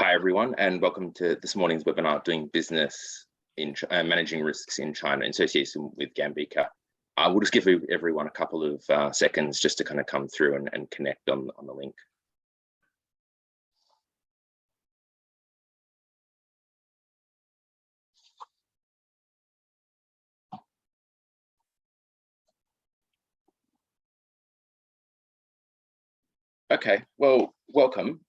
Hi everyone, and welcome to this morning's webinar, Doing Business in Managing Risks in China in association with Gambica. We'll just give everyone a couple of seconds just to kind of come through and connect on the link. Okay, well, welcome.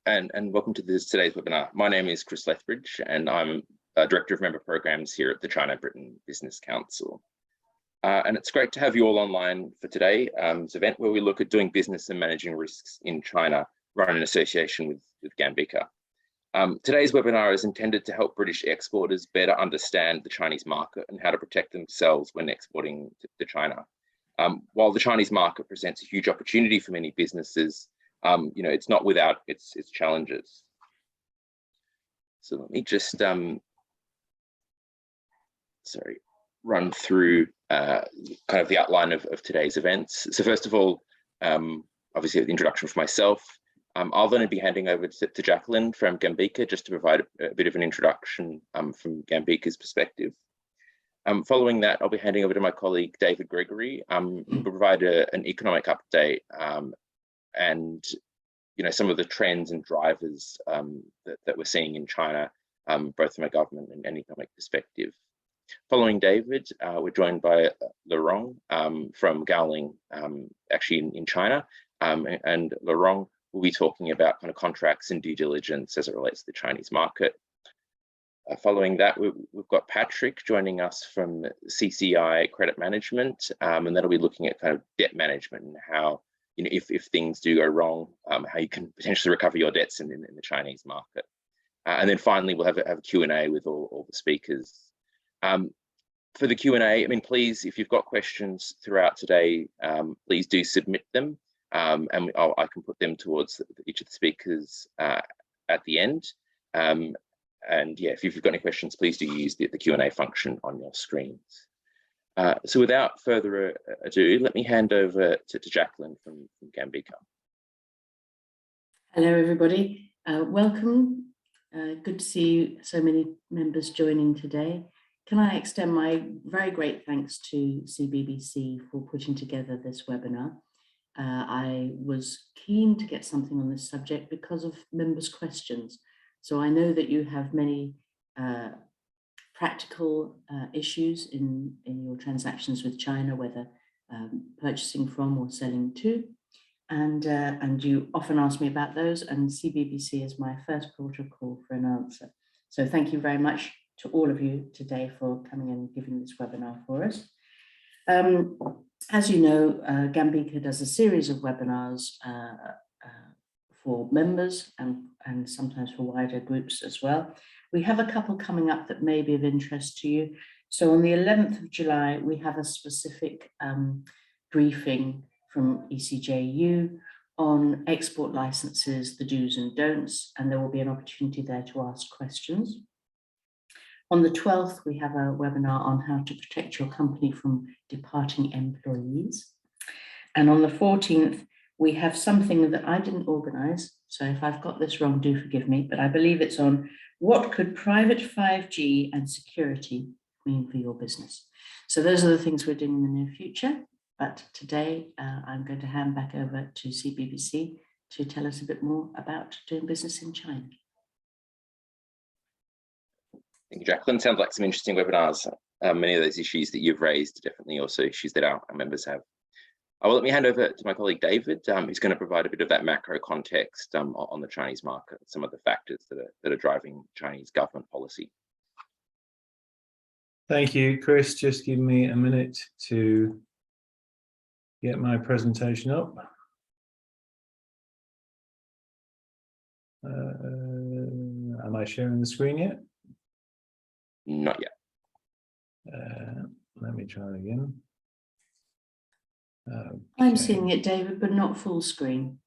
And welcome to today's webinar. My name is Chris Lethbridge, and I'm Director of Member Programs here at the China-Britain Business Council. And it's great to have you all online for today's event where we look at doing business and managing risks in China, run in association with Gambica. Today's webinar is intended to help British exporters better understand the Chinese market and how to protect themselves when exporting to China. While the Chinese market presents a huge opportunity for many businesses, it's not without its challenges. So let me just run through kind of the outline of today's events. So first of all, obviously the introduction for myself. I'll then be handing over to Jacqueline from Gambica just to provide a bit of an introduction from Gambica's perspective. Following that, I'll be handing over to my colleague David Gregory, who will provide an economic update and some of the trends and drivers that we're seeing in China, both from a government and economic perspective. Following David, we're joined by Laurent from Gowling, actually in China, and Laurent will be talking about kind of contracts and due diligence as it relates to the Chinese market. Following that, we've got Patrick joining us from CCI Credit Management, and that'll be looking at kind of debt management and how, if things do go wrong, how you can potentially recover your debts in the Chinese market. And then finally, we'll have a Q&A with all the speakers. For the Q&A, please, if you've got questions throughout today, please do submit them, and I can put them towards each of the speakers at the end. And yeah, if you've got any questions, please do use the Q&A function on your screens. So without further ado, let me hand over to Jacqueline from Gambica. Hello, everybody. Welcome. Good to see so many members joining today. Can I extend my very great thanks to CBBC for putting together this webinar. I was keen to get something on this subject because of members' questions. So I know that you have many practical issues in your transactions with China, whether purchasing from or selling to, and you often ask me about those, and CBBC is my first port of call for an answer. So thank you very much to all of you today for coming and giving this webinar for us. As you know, Gambica does a series of webinars for members and sometimes for wider groups as well. We have a couple coming up that may be of interest to you. So on the 11th of July, we have a specific briefing from ECJU on export licenses, the do's and don'ts, and there will be an opportunity there to ask questions. On the 12th, we have a webinar on how to protect your company from departing employees. And on the 14th, we have something that I didn't organize, so if I've got this wrong, do forgive me, but I believe it's on what could private 5G and security mean for your business. So those are the things we're doing in the near future, but today I'm going to hand back over to CBBC to tell us a bit more about doing business in China. Thank you, Jacqueline. Sounds like some interesting webinars. Many of those issues that you've raised are definitely also issues that our members have. Well, let me hand over to my colleague David, who's going to provide a bit of that macro context on the Chinese market, some of the factors that are driving Chinese government policy. Thank you, Chris. Just give me a minute to get my presentation up. Am I sharing the screen yet? Not yet. Let me try again. Okay. I'm seeing it, David, but not full screen.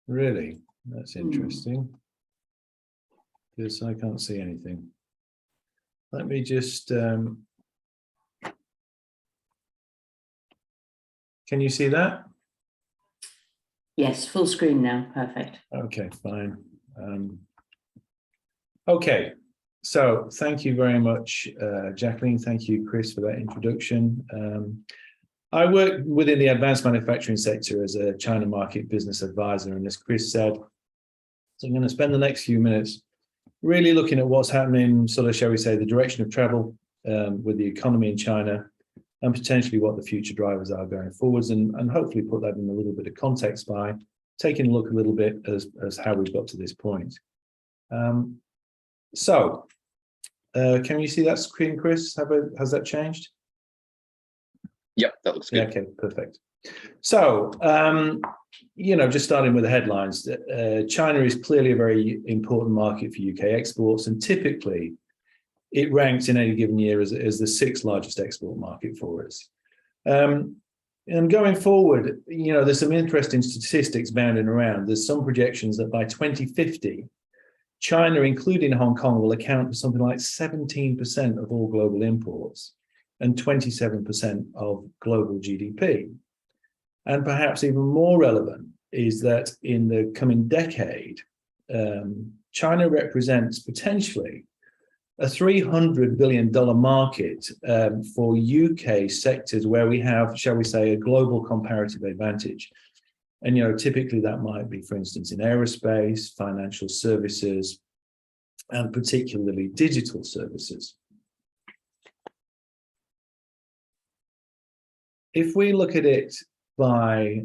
Really? That's interesting. Because I can't see anything. Let me just... Can you see that? Yes, full screen now. Perfect. Okay, fine. Okay, so thank you very much, Jacqueline. Thank you, Chris, for that introduction. I work within the advanced manufacturing sector as a China market business advisor, and as Chris said, so I'm going to spend the next few minutes really looking at what's happening, sort of, shall we say, the direction of travel with the economy in China, and potentially what the future drivers are going forwards, and hopefully put that in a little bit of context by taking a look a little bit as how we've got to this point. Can you see that screen, Chris? Has that changed? Yep, that looks good. Yeah, okay, perfect. So, just starting with the headlines, China is clearly a very important market for UK exports, and typically it ranks in any given year as the 6th largest export market for us. And going forward, there's some interesting statistics bounding around. There's some projections that by 2050, China, including Hong Kong, will account for something like 17% of all global imports and 27% of global GDP. And perhaps even more relevant is that in the coming decade, China represents potentially a $300 billion market for UK sectors where we have, shall we say, a global comparative advantage. And, typically that might be, for instance, in aerospace, financial services, and particularly digital services. If we look at it by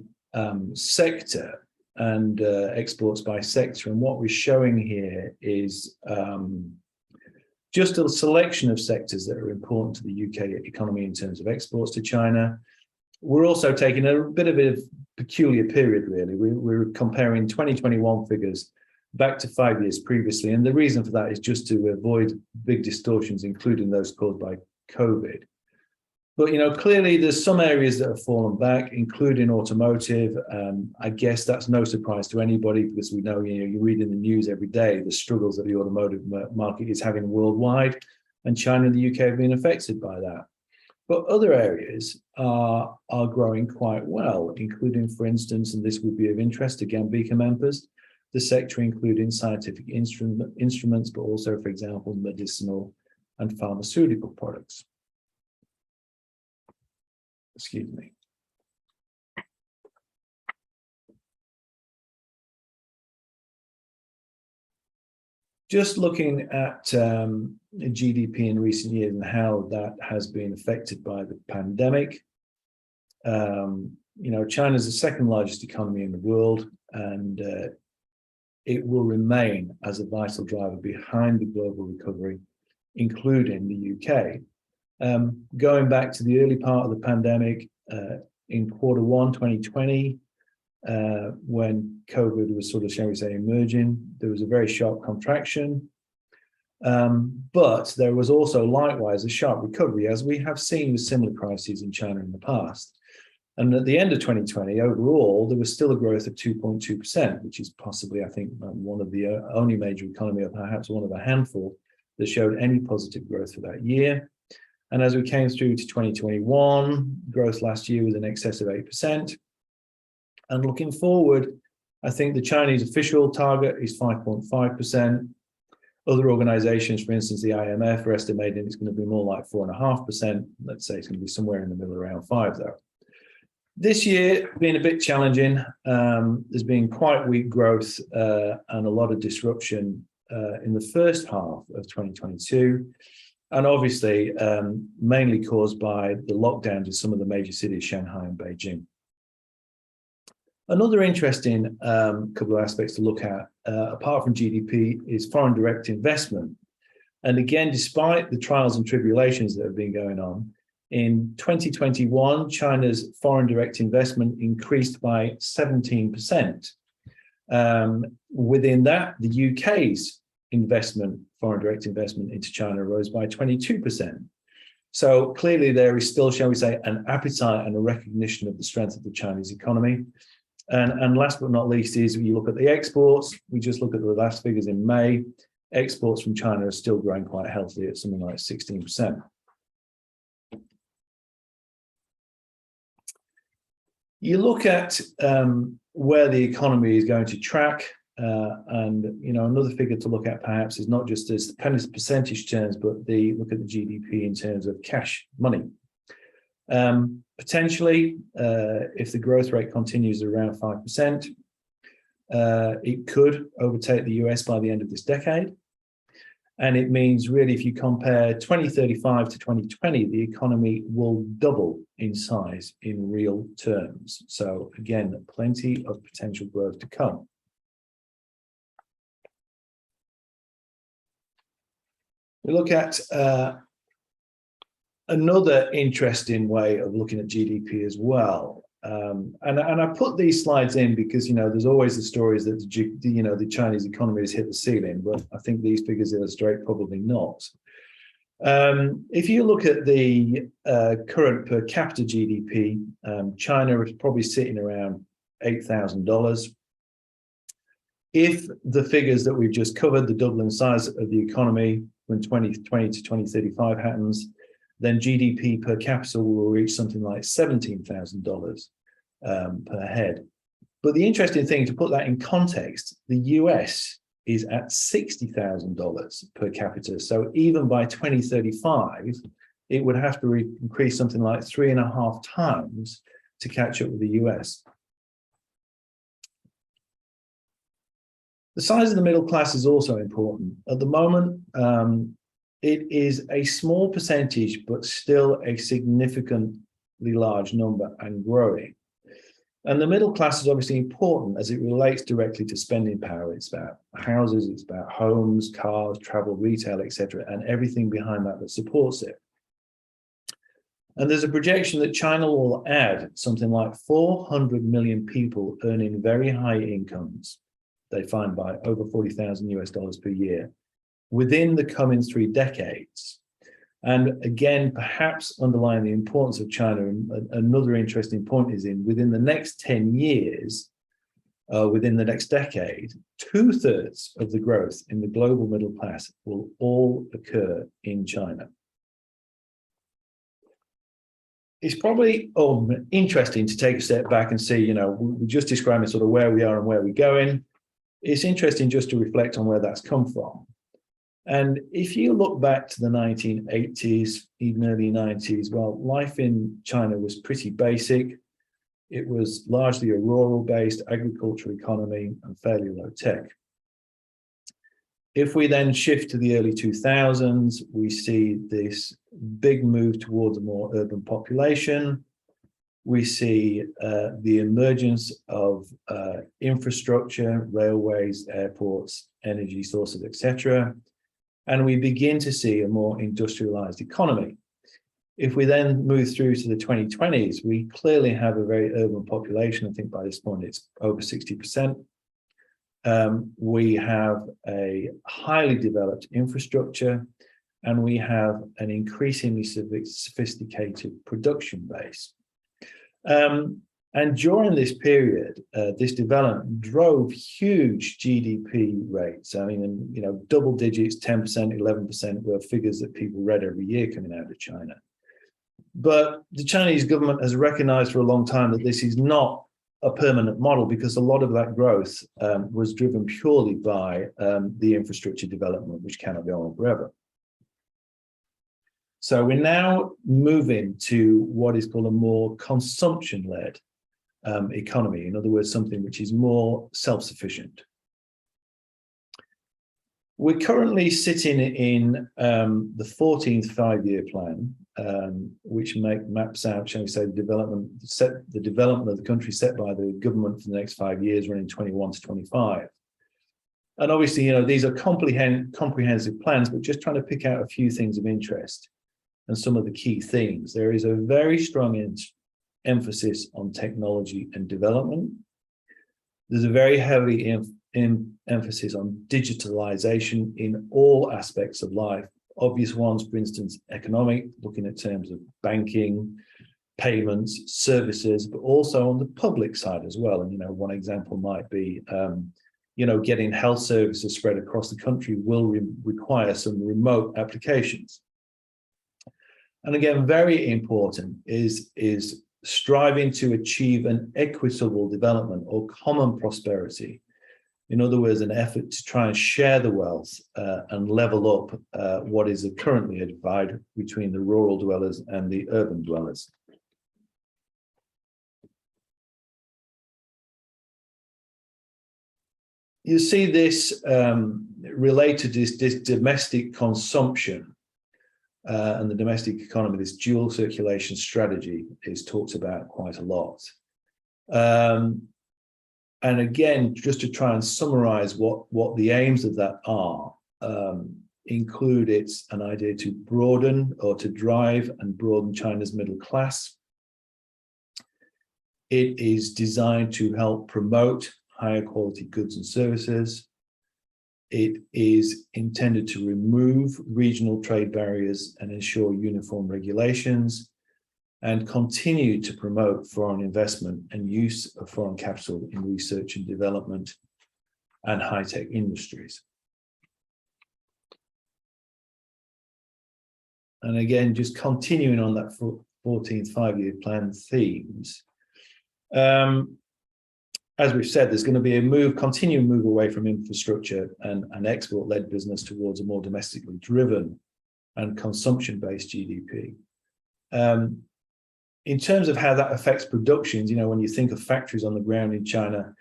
sector and exports by sector, and what we're showing here is just a selection of sectors that are important to the UK economy in terms of exports to China. We're also taking a bit of a peculiar period, really. We're comparing 2021 figures back to 5 years previously, and the reason for that is just to avoid big distortions, including those caused by COVID. But, clearly there's some areas that have fallen back, including automotive. I guess that's no surprise to anybody, because we know, you read in the news every day the struggles that the automotive market is having worldwide, and China and the UK have been affected by that. But other areas are growing quite well, including, for instance, and this would be of interest to Gambica members, the sector including scientific instruments, but also, for example, medicinal and pharmaceutical products. Excuse me. Just looking at GDP in recent years and how that has been affected by the pandemic. China's the 2nd largest economy in the world, and it will remain as a vital driver behind the global recovery, including the UK. Going back to the early part of the pandemic, in Q1 2020, when COVID was sort of, shall we say, emerging, there was a very sharp contraction. But there was also likewise a sharp recovery, as we have seen with similar crises in China in the past. And at the end of 2020, overall, there was still a growth of 2.2%, which is possibly, I think, one of the only major economy, or perhaps one of a handful, that showed any positive growth for that year. And as we came through to 2021, growth last year was in excess of 8%. And looking forward, I think the Chinese official target is 5.5%. Other organizations, for instance, the IMF, are estimating it's going to be more like 4.5%. Let's say it's going to be somewhere in the middle, around 5%, though. This year been a bit challenging. There's been quite weak growth and a lot of disruption in the first half of 2022. And obviously, mainly caused by the lockdowns in some of the major cities, Shanghai and Beijing. Another interesting couple of aspects to look at, apart from GDP, is foreign direct investment. And again, despite the trials and tribulations that have been going on, in 2021, China's foreign direct investment increased by 17%. Within that, the UK's foreign direct investment into China rose by 22%. So clearly there is still, shall we say, an appetite and a recognition of the strength of the Chinese economy. And last but not least is when you look at the exports, we just look at the last figures in May, exports from China are still growing quite healthily at something like 16%. You look at where the economy is going to track. And another figure to look at perhaps is not just as percentage terms, but look at the GDP in terms of cash money. Potentially, if the growth rate continues around 5%, it could overtake the US by the end of this decade. And it means really, if you compare 2035 to 2020, the economy will double in size in real terms. So again, plenty of potential growth to come. We look at another interesting way of looking at GDP as well. And I put these slides in because, there's always the stories that the Chinese economy has hit the ceiling, but I think these figures illustrate probably not. If you look at the current per capita GDP, China is probably sitting around $8,000. If the figures that we've just covered, the doubling size of the economy when 2020 to 2035 happens, then GDP per capita will reach something like $17,000 per head. But the interesting thing, to put that in context, the US is at $60,000 per capita. So even by 2035, it would have to increase something like 3.5 times to catch up with the US. The size of the middle class is also important. At the moment, it is a small percentage, but still a significantly large number and growing. And the middle class is obviously important as it relates directly to spending power. It's about houses, it's about homes, cars, travel, retail, etc., and everything behind that supports it. And there's a projection that China will add something like 400 million people earning very high incomes, they find by over $40,000 per year, within the coming 3 decades. And again, perhaps underlying the importance of China, another interesting point is within the next 10 years, within the next decade, 2/3 of the growth in the global middle class will all occur in China. It's probably interesting to take a step back and see, we're just describing sort of where we are and where we're going. It's interesting just to reflect on where that's come from. And if you look back to the 1980s, even early 90s, well, life in China was pretty basic. It was largely a rural-based agricultural economy and fairly low tech. If we then shift to the early 2000s, we see this big move towards a more urban population. We see the emergence of infrastructure, railways, airports, energy sources, etc. And we begin to see a more industrialized economy. If we then move through to the 2020s, we clearly have a very urban population. I think by this point it's over 60%. We have a highly developed infrastructure, and we have an increasingly sophisticated production base. And during this period, this development drove huge GDP rates. I mean, double digits, 10%, 11% were figures that people read every year coming out of China. But the Chinese government has recognized for a long time that this is not a permanent model, because a lot of that growth was driven purely by the infrastructure development, which cannot go on forever. So we're now moving to what is called a more consumption-led economy. In other words, something which is more self-sufficient. We're currently sitting in the 14th five-year plan, which maps out, shall we say, the development of the country set by the government for the next 5 years, running 21 to 25. And obviously, these are comprehensive plans, but just trying to pick out a few things of interest and some of the key themes. There is a very strong emphasis on technology and development. There's a very heavy emphasis on digitalization in all aspects of life. Obvious ones, for instance, economic, looking at terms of banking, payments, services, but also on the public side as well. And, one example might be, getting health services spread across the country will require some remote applications. And again, very important is striving to achieve an equitable development or common prosperity. In other words, an effort to try and share the wealth and level up what is currently a divide between the rural dwellers and the urban dwellers. You see this related to this domestic consumption and the domestic economy. This dual circulation strategy is talked about quite a lot. And again, just to try and summarize what the aims of that are, include it's an idea to broaden or to drive and broaden China's middle class. It is designed to help promote higher quality goods and services. It is intended to remove regional trade barriers and ensure uniform regulations, and continue to promote foreign investment and use of foreign capital in research and development and high-tech industries. And again, just continuing on that 14th five-year plan themes, as we've said, there's going to be a continuing move away from infrastructure and export-led business towards a more domestically driven and consumption-based GDP. In terms of how that affects productions, you know, when you think of factories on the ground in China,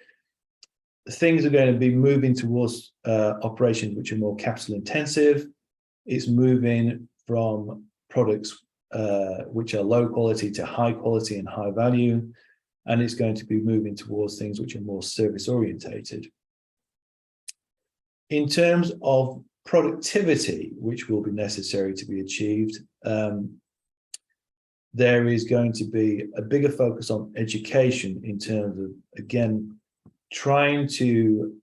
things are going to be moving towards operations which are more capital intensive. It's moving from products which are low quality to high quality and high value. And it's going to be moving towards things which are more service orientated. In terms of productivity, which will be necessary to be achieved, there is going to be a bigger focus on education in terms of, again, trying to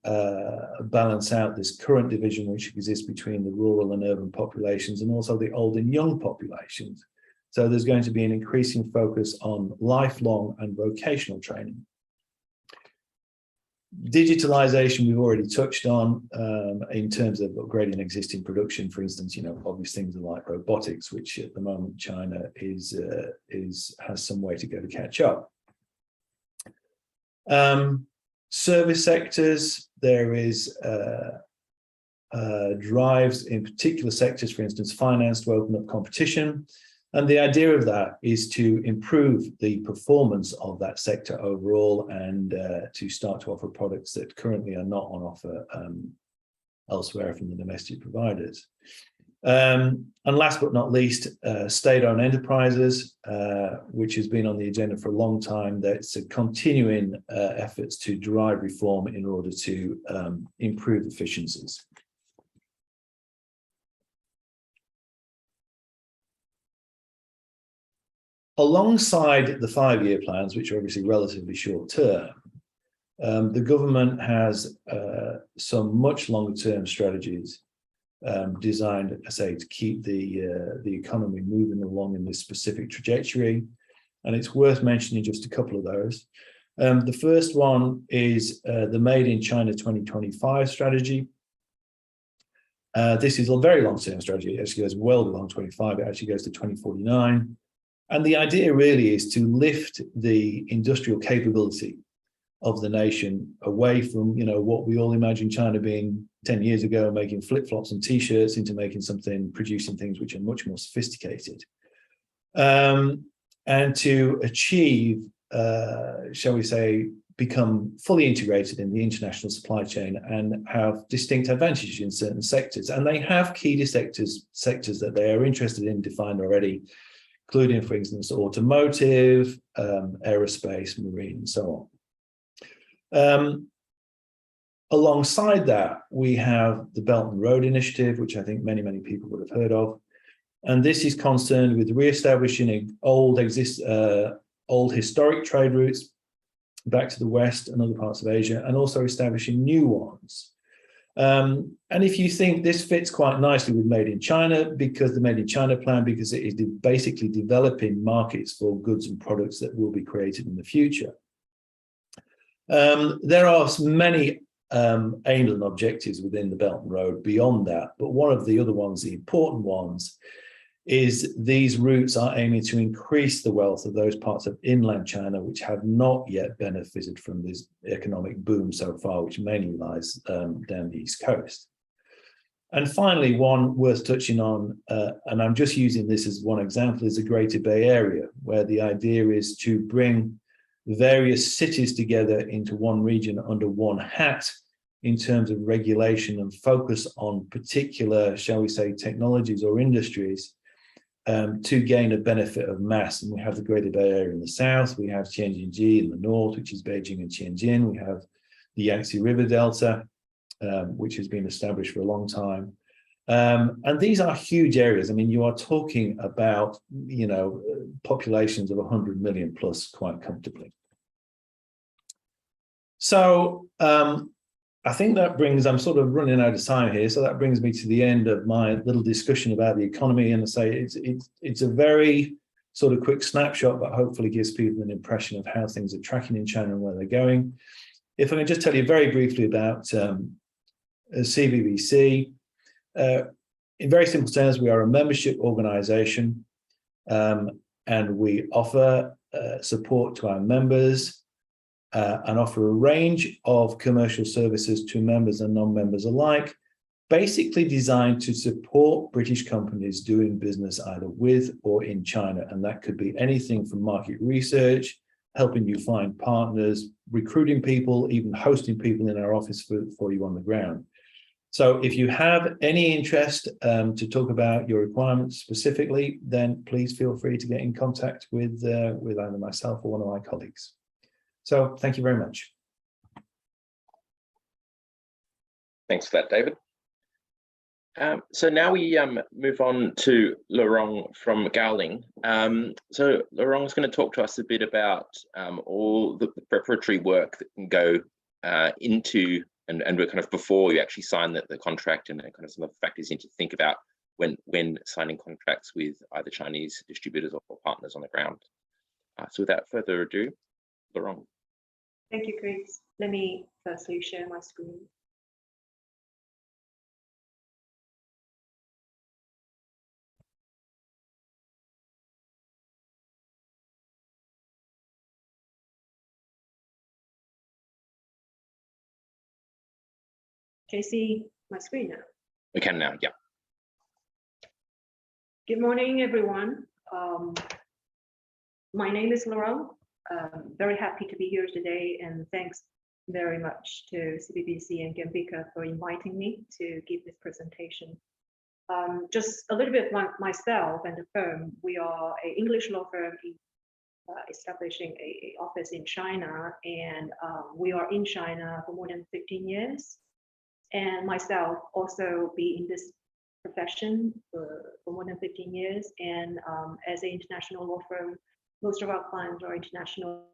balance out this current division which exists between the rural and urban populations, and also the old and young populations. So there's going to be an increasing focus on lifelong and vocational training. Digitalization, we've already touched on in terms of upgrading existing production. For instance, you know, obvious things like robotics, which at the moment China has some way to go to catch up. Service sectors, there is drives in particular sectors, for instance, finance, to open up competition. And the idea of that is to improve the performance of that sector overall and to start to offer products that currently are not on offer elsewhere from the domestic providers. And last but not least, state-owned enterprises, which has been on the agenda for a long time. That's a continuing efforts to drive reform in order to improve efficiencies. Alongside the five-year plans, which are obviously relatively short term, the government has some much longer term strategies designed, I say, to keep the economy moving along in this specific trajectory. And it's worth mentioning just a couple of those. The first one is the Made in China 2025 strategy. This is a very long-term strategy. It actually goes well beyond 25. It actually goes to 2049. And the idea really is to lift the industrial capability of the nation away from, you know, what we all imagine China being 10 years ago, making flip-flops and t-shirts, into making something, producing things which are much more sophisticated. And to achieve, shall we say, become fully integrated in the international supply chain and have distinct advantages in certain sectors. And they have key sectors that they are interested in, defined already, including, for instance, automotive, aerospace, marine, and so on. Alongside that, we have the Belt and Road Initiative, which I think many, many people would have heard of. And this is concerned with re-establishing old historic trade routes back to the West and other parts of Asia, and also establishing new ones. And if you think this fits quite nicely with Made in China, because the Made in China plan, because it is basically developing markets for goods and products that will be created in the future. There are many aims and objectives within the Belt and Road beyond that, but one of the other ones, the important ones, is these routes are aiming to increase the wealth of those parts of inland China which have not yet benefited from this economic boom so far, which mainly lies down the East Coast. And finally, one worth touching on, and I'm just using this as one example, is the Greater Bay Area, where the idea is to bring various cities together into one region under one hat in terms of regulation and focus on particular, shall we say, technologies or industries to gain a benefit of mass. And we have the Greater Bay Area in the south, we have Tianjin in the north, which is Beijing and Tianjin, we have the Yangtze River Delta, which has been established for a long time. And these are huge areas. I mean, you are talking about, you know, populations of 100 million plus quite comfortably. So I think that brings, I'm sort of running out of time here, so that brings me to the end of my little discussion about the economy. And I say it's a very sort of quick snapshot, but hopefully gives people an impression of how things are tracking in China and where they're going. If I can just tell you very briefly about CBBC, in very simple terms, we are a membership organization, and we offer support to our members and offer a range of commercial services to members and non-members alike, basically designed to support British companies doing business either with or in China. And that could be anything from market research, helping you find partners, recruiting people, even hosting people in our office for you on the ground. So if you have any interest to talk about your requirements specifically, then please feel free to get in contact with either myself or one of my colleagues. So thank you very much. Thanks for that, David. So now we move on to Laurent from Gowling. So Laurent is going to talk to us a bit about all the preparatory work that can go into and we're kind of before you actually sign the contract, and kind of some of the factors you need to think about when signing contracts with either Chinese distributors or partners on the ground. So without further ado, Laurent. Thank you, Chris. Let me firstly share my screen. Can you see my screen now? We can now, yeah. Good morning, everyone. My name is Laurent. Very happy to be here today, and thanks very much to CBBC and Gambica for inviting me to give this presentation. Just a little bit about myself and the firm. We are an English law firm establishing an office in China, and we are in China for more than 15 years. And myself also be in this profession for more than 15 years. And as an international law firm, most of our clients are international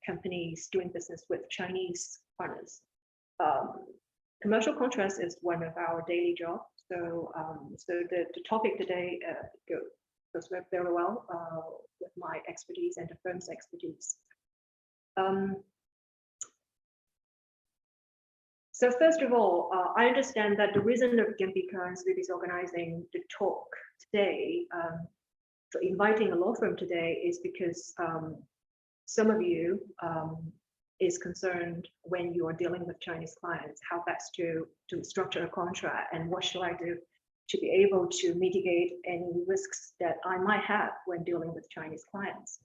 companies doing business with Chinese partners. Commercial contracts is one of our daily jobs. So, the topic today goes very well with my expertise and the firm's expertise. So first of all, I understand that the reason of Gambica and CBBC organizing the talk today, for inviting a law firm today, is because some of you is concerned when you are dealing with Chinese clients, how best to structure a contract and what should I do to be able to mitigate any risks that I might have when dealing with Chinese clients.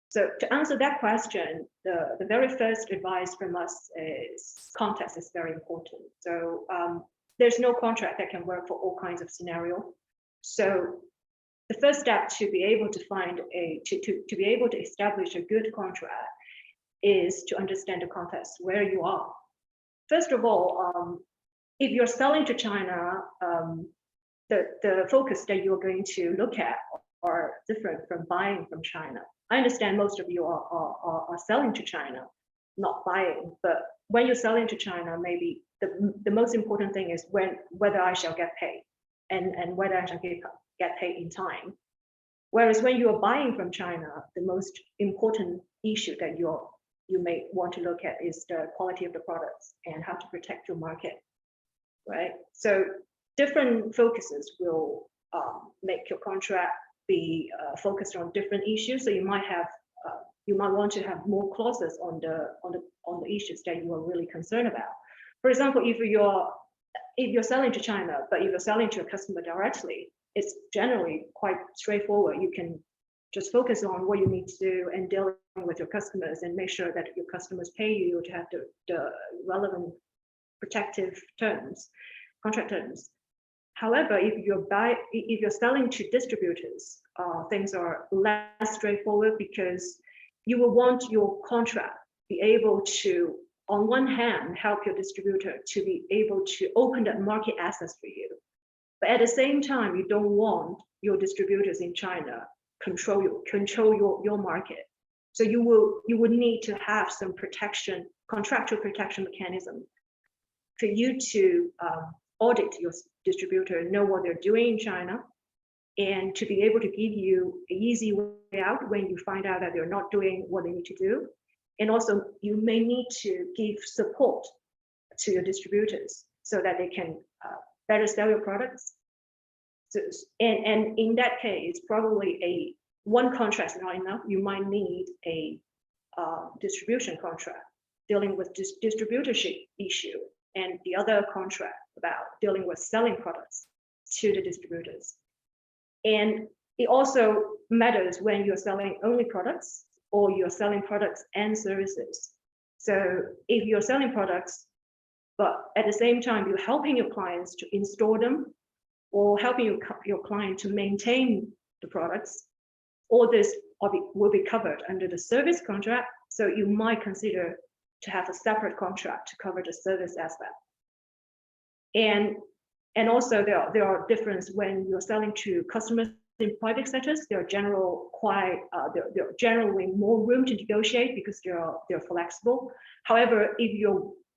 So to answer that question, the very first advice from us is context is very important. So there's no contract that can work for all kinds of scenarios. So the first step to be able to find to be able to establish a good contract is to understand the context where you are. First of all, if you're selling to China, the focus that you're going to look at are different from buying from China. I understand most of you are selling to China, not buying, but when you're selling to China, maybe the most important thing is whether I shall get paid and whether I shall get paid in time. Whereas when you are buying from China, the most important issue that you may want to look at is the quality of the products and how to protect your market, right? So different focuses will make your contract be focused on different issues. So you might want to have more clauses on the issues that you are really concerned about. For example, if you're selling to China, but if you're selling to a customer directly, it's generally quite straightforward. You can just focus on what you need to do and dealing with your customers and make sure that your customers pay you to have the relevant protective terms, contract terms. However, if you're selling to distributors, things are less straightforward, because you will want your contract be able to, on one hand, help your distributor to be able to open that market access for you. But at the same time, you don't want your distributors in China control your market. So you would need to have some protection, contractual protection mechanism for you to audit your distributor, know what they're doing in China, and to be able to give you an easy way out when you find out that they're not doing what they need to do. And also, you may need to give support to your distributors so that they can better sell your products. So, and in that case, probably one contract is not enough. You might need a distribution contract dealing with distributorship issue, and the other contract about dealing with selling products to the distributors. And it also matters when you're selling only products or you're selling products and services. So if you're selling products, but at the same time, you're helping your clients to install them or helping your client to maintain the products, all this will be covered under the service contract. So you might consider to have a separate contract to cover the service aspect. And also there are differences when you're selling to customers in private sectors. They're generally more room to negotiate because they're flexible. However, if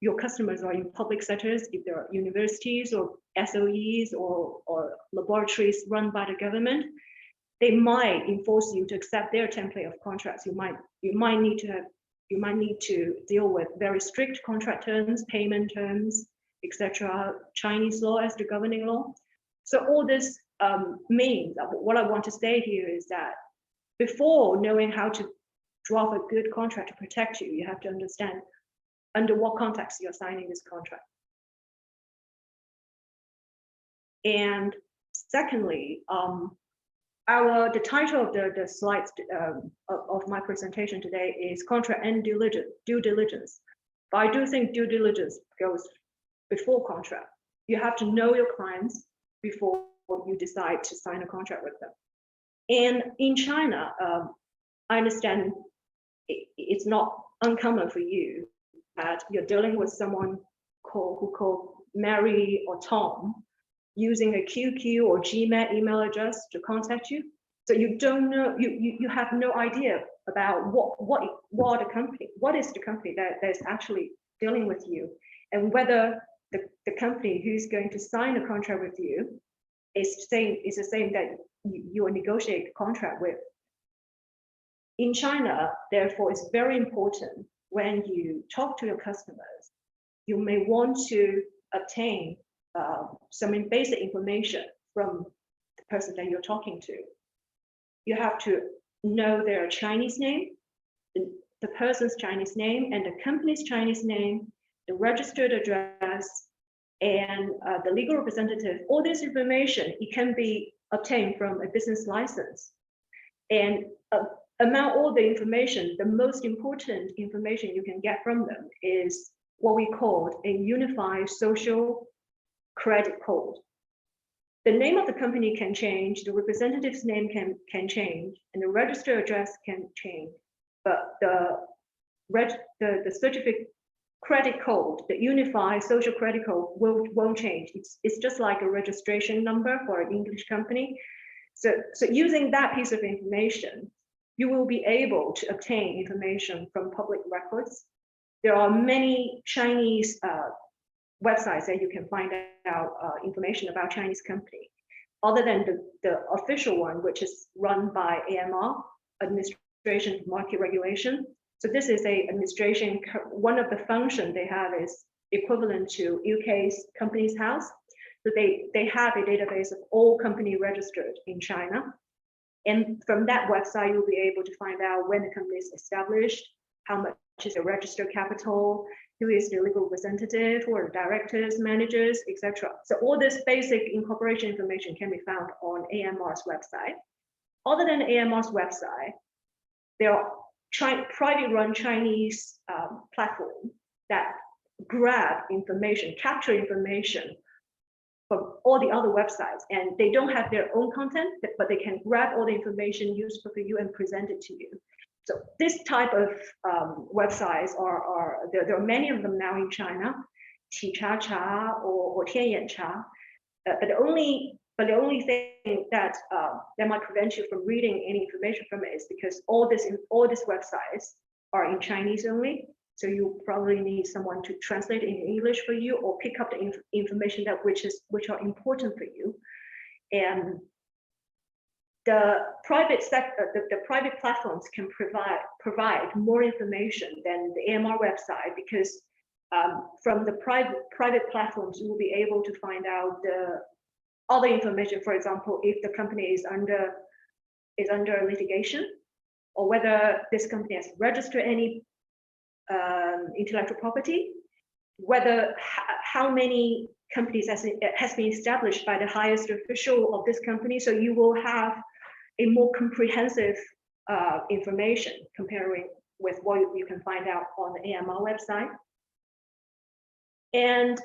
your customers are in public sectors, if they're universities or SOEs or laboratories run by the government, they might enforce you to accept their template of contracts. You might need to deal with very strict contract terms, payment terms, etc. Chinese law as the governing law. So all this means that what I want to say here is that before knowing how to draft a good contract to protect you, you have to understand under what context you're signing this contract. And secondly, the title of the slides of my presentation today is contract and due diligence. But I do think due diligence goes before contract. You have to know your clients before you decide to sign a contract with them. And in China, I understand it's not uncommon for you that you're dealing with someone who called Mary or Tom using a QQ or Gmail email address to contact you. So you don't know, you have no idea about what is the company that is actually dealing with you, and whether the company who's going to sign a contract with you is the same that you are negotiating a contract with. In China, therefore, it's very important when you talk to your customers, you may want to obtain some basic information from the person that you're talking to. You have to know their Chinese name, the person's Chinese name, and the company's Chinese name, the registered address, and the legal representative. All this information, it can be obtained from a business license. And among all the information, the most important information you can get from them is what we call a unified social credit code. The name of the company can change, the representative's name can change, and the registered address can change, but the certificate credit code, the unified social credit code won't change. It's just like a registration number for an English company. So using that piece of information, you will be able to obtain information from public records. There are many Chinese websites that you can find out information about Chinese company, other than the official one, which is run by AMR, Administration for Market Regulation. So this is a administration, one of the functions they have is equivalent to UK's Companies House. So they have a database of all company registered in China. And from that website, you'll be able to find out when the company is established, how much is the registered capital, who is the legal representative, who are the directors, managers, etc. So all this basic incorporation information can be found on AMR's website. Other than AMR's website, there are private-run Chinese platforms that grab information, capture information from all the other websites, and they don't have their own content, but they can grab all the information useful for you and present it to you. So this type of websites there are many of them now in China, Qi or Tianyancha, but the only thing that might prevent you from reading any information from it is because all these websites are in Chinese only. So you probably need someone to translate in English for you, or pick up the information which are important for you. And the private sector, the private platforms can provide more information than the AMR website, because from the private platforms you will be able to find out the other information. For example, if the company is under litigation, or whether this company has registered any intellectual property, whether how many companies has been established by the highest official of this company. So you will have a more comprehensive information comparing with what you can find out on the AMR website. And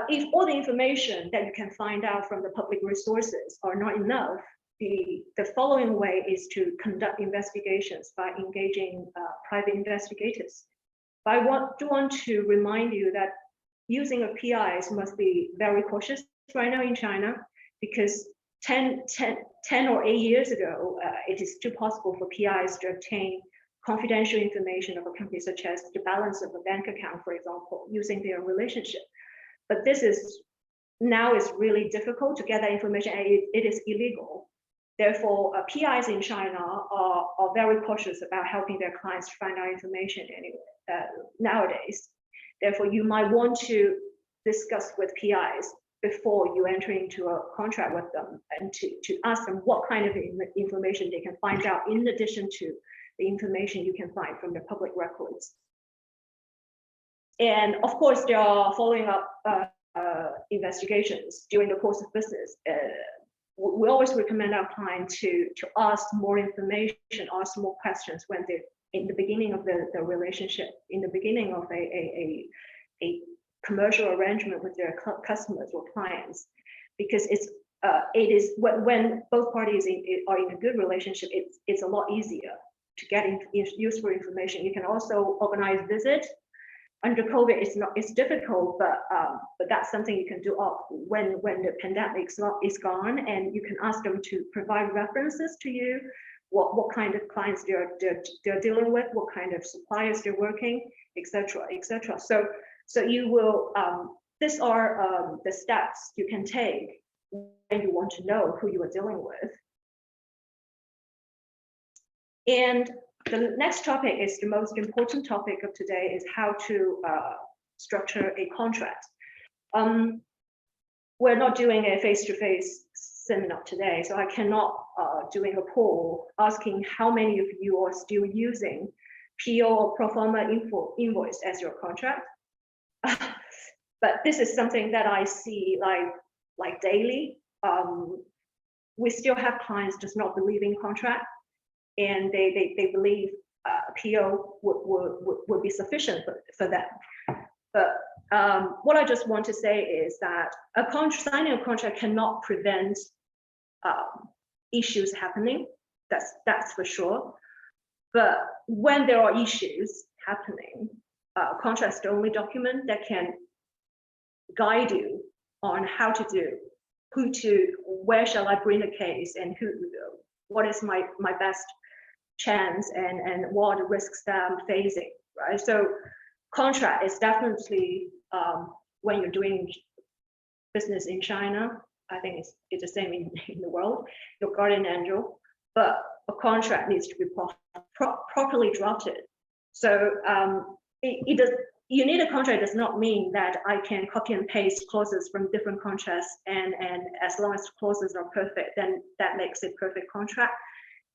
if all the information that you can find out from the public resources are not enough, the following way is to conduct investigations by engaging private investigators. But I do want to remind you that using of PIs must be very cautious right now in China, because 10 or 8 years ago, it is still possible for PIs to obtain confidential information of a company, such as the balance of a bank account, for example, using their relationship. But this is now is really difficult to get that information, and it is illegal. Therefore, PIs in China are very cautious about helping their clients to find out information nowadays. Therefore, you might want to discuss with PIs before you enter into a contract with them, and to ask them what kind of information they can find out in addition to the information you can find from the public records. And of course, there are following up investigations during the course of business. We always recommend our client to ask more information, ask more questions when they're in the beginning of the relationship, in the beginning of a commercial arrangement with their customers or clients, because it is when both parties are in a good relationship, it's a lot easier to get useful information. You can also organize visits. Under COVID, it's difficult, but that's something you can do when the pandemic is gone, and you can ask them to provide references to you, what kind of clients they're dealing with, what kind of suppliers they're working, etc., etc. So you will these are the steps you can take when you want to know who you are dealing with. And the next topic is the most important topic of today, is how to structure a contract. We're not doing a face-to-face seminar today, so I cannot doing a poll asking how many of you are still using PO or pro forma invoice as your contract. But this is something that I see like daily. We still have clients does not believe in contract, and they believe PO would be sufficient for them. But what I just want to say is that signing a contract cannot prevent issues happening. That's for sure. But when there are issues happening, contract is the only document that can guide you on how to do, where shall I bring a case, and what is my best chance, and what are the risks that I'm facing, right? So contract is definitely, when you're doing business in China, I think it's the same in the world, your guardian angel, but a contract needs to be properly drafted. So you need a contract does not mean that I can copy and paste clauses from different contracts, and as long as clauses are perfect, then that makes a perfect contract.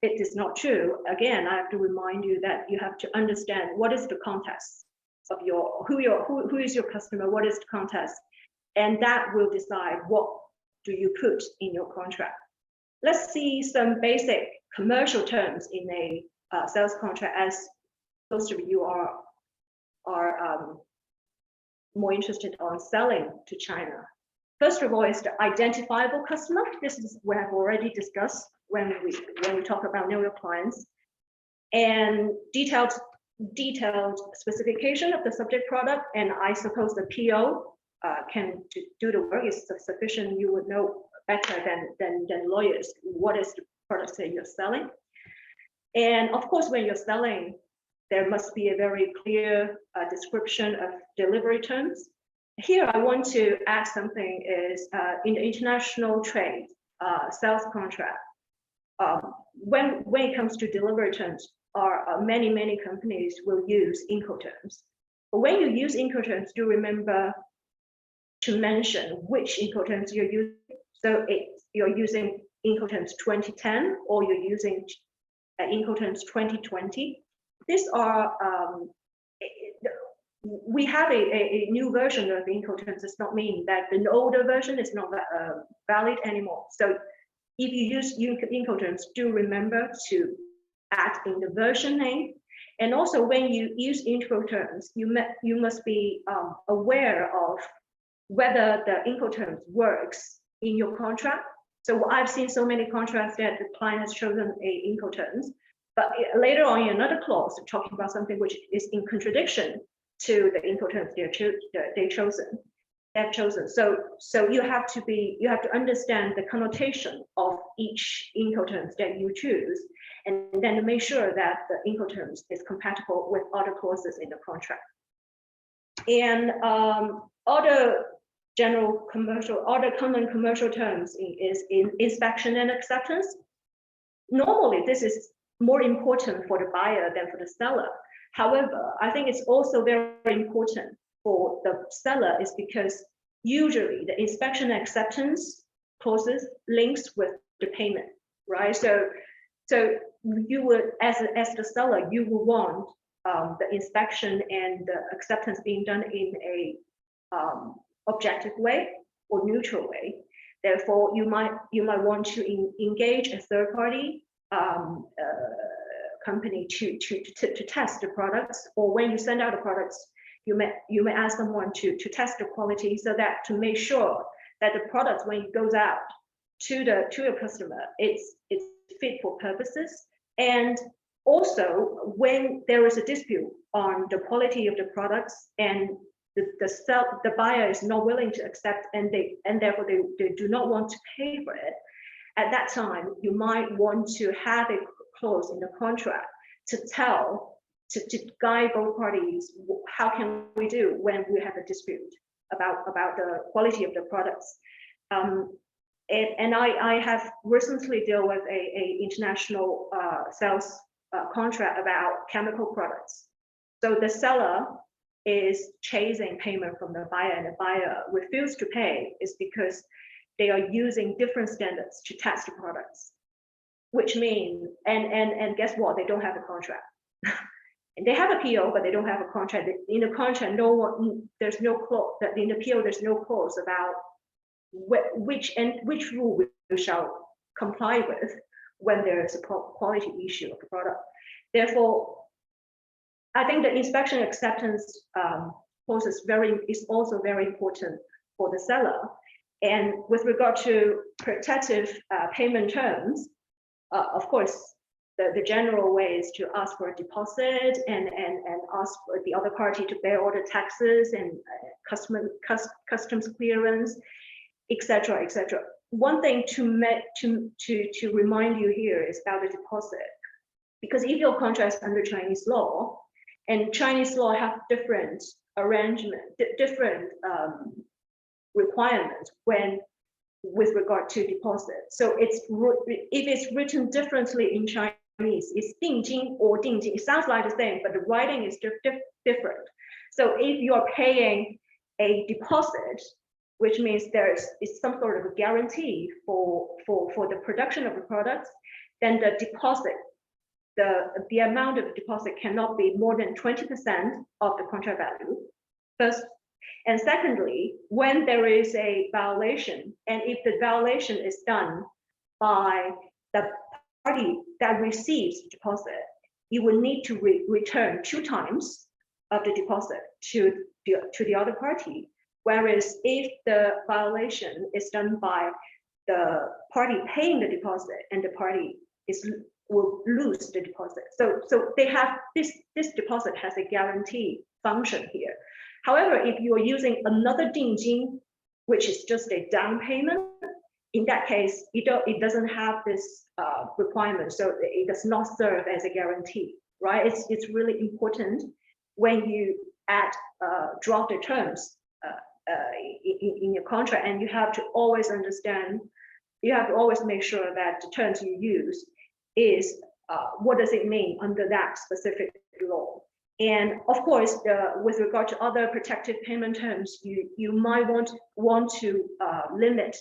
it is not true. Again, I have to remind you that you have to understand what is the context of who is your customer, what is the context, and that will decide what do you put in your contract. Let's see some basic commercial terms in a sales contract, as most of you are more interested on selling to China. First of all, is the identifiable customer. This is we have already discussed when we talk about know your clients, and detailed specification of the subject product. And I suppose the PO can do the work is sufficient. You would know better than lawyers what is the product that you're selling. And of course, when you're selling, there must be a very clear description of delivery terms. Here, I want to add something is in the international trade sales contract, when it comes to delivery terms, many companies will use Incoterms. But when you use Incoterms, do remember to mention which Incoterms you're using. So you're using Incoterms 2010 or you're using Incoterms 2020. These are we have a new version of Incoterms. Does not mean that the older version is not valid anymore. So if you use Incoterms, do remember to add in the version name. And also when you use Incoterms, you must be aware of whether the Incoterms works in your contract. So I've seen so many contracts that the client has chosen a Incoterms, but later on in another clause, talking about something which is in contradiction to the Incoterms they've chosen. So you have to understand the connotation of each Incoterms that you choose, and then to make sure that the Incoterms is compatible with other clauses in the contract. And other common commercial terms is in inspection and acceptance. Normally, this is more important for the buyer than for the seller. However, I think it's also very important for the seller is because usually the inspection and acceptance clauses links with the payment, right? So you would, as the seller, you will want the inspection and the acceptance being done in a objective way or neutral way. Therefore, you might want to engage a third party company to test the products, or when you send out the products, you may ask someone to test the quality, so that to make sure that the product, when it goes out to your customer, it's fit for purposes. And also when there is a dispute on the quality of the products and the buyer is not willing to accept, and therefore they do not want to pay for it, at that time you might want to have a clause in the contract to guide both parties. How can we do when we have a dispute about the quality of the products? And I have recently dealt with a international sales contract about chemical products. So the seller is chasing payment from the buyer, and the buyer refused to pay is because they are using different standards to test the products, which means, and guess what? They don't have a contract. And they have a PO, but they don't have a contract. In the contract, there's no clause. In the PO, there's no clause about which rule we shall comply with when there is a quality issue of the product. Therefore, I think the inspection acceptance clause is also very important for the seller. And with regard to protective payment terms, of course, the general way is to ask for a deposit and ask for the other party to bear all the taxes and customs clearance, etc., etc. One thing to remind you here is about the deposit, because if your contract is under Chinese law, and Chinese law have different different requirements with regard to deposit. So if it's written differently in Chinese, it's 定金 or 定金. It sounds like the same, but the writing is different. So if you're paying a deposit, which means it's some sort of a guarantee for the production of the products, then the deposit, the amount of deposit cannot be more than 20% of the contract value. First, and secondly, when there is a violation, and if the violation is done by the party that receives the deposit, you will need to return 2 times of the deposit to the other party. Whereas if the violation is done by the party paying the deposit, and the party will lose the deposit. So they have this deposit has a guarantee function here. However, if you are using another 定金, which is just a down payment, in that case, it doesn't have this requirement, so it does not serve as a guarantee, right? It's really important when you draft the terms in your contract, and you have to always understand, you have to always make sure that the terms you use is what does it mean under that specific law. And of course, with regard to other protective payment terms, you might want to limit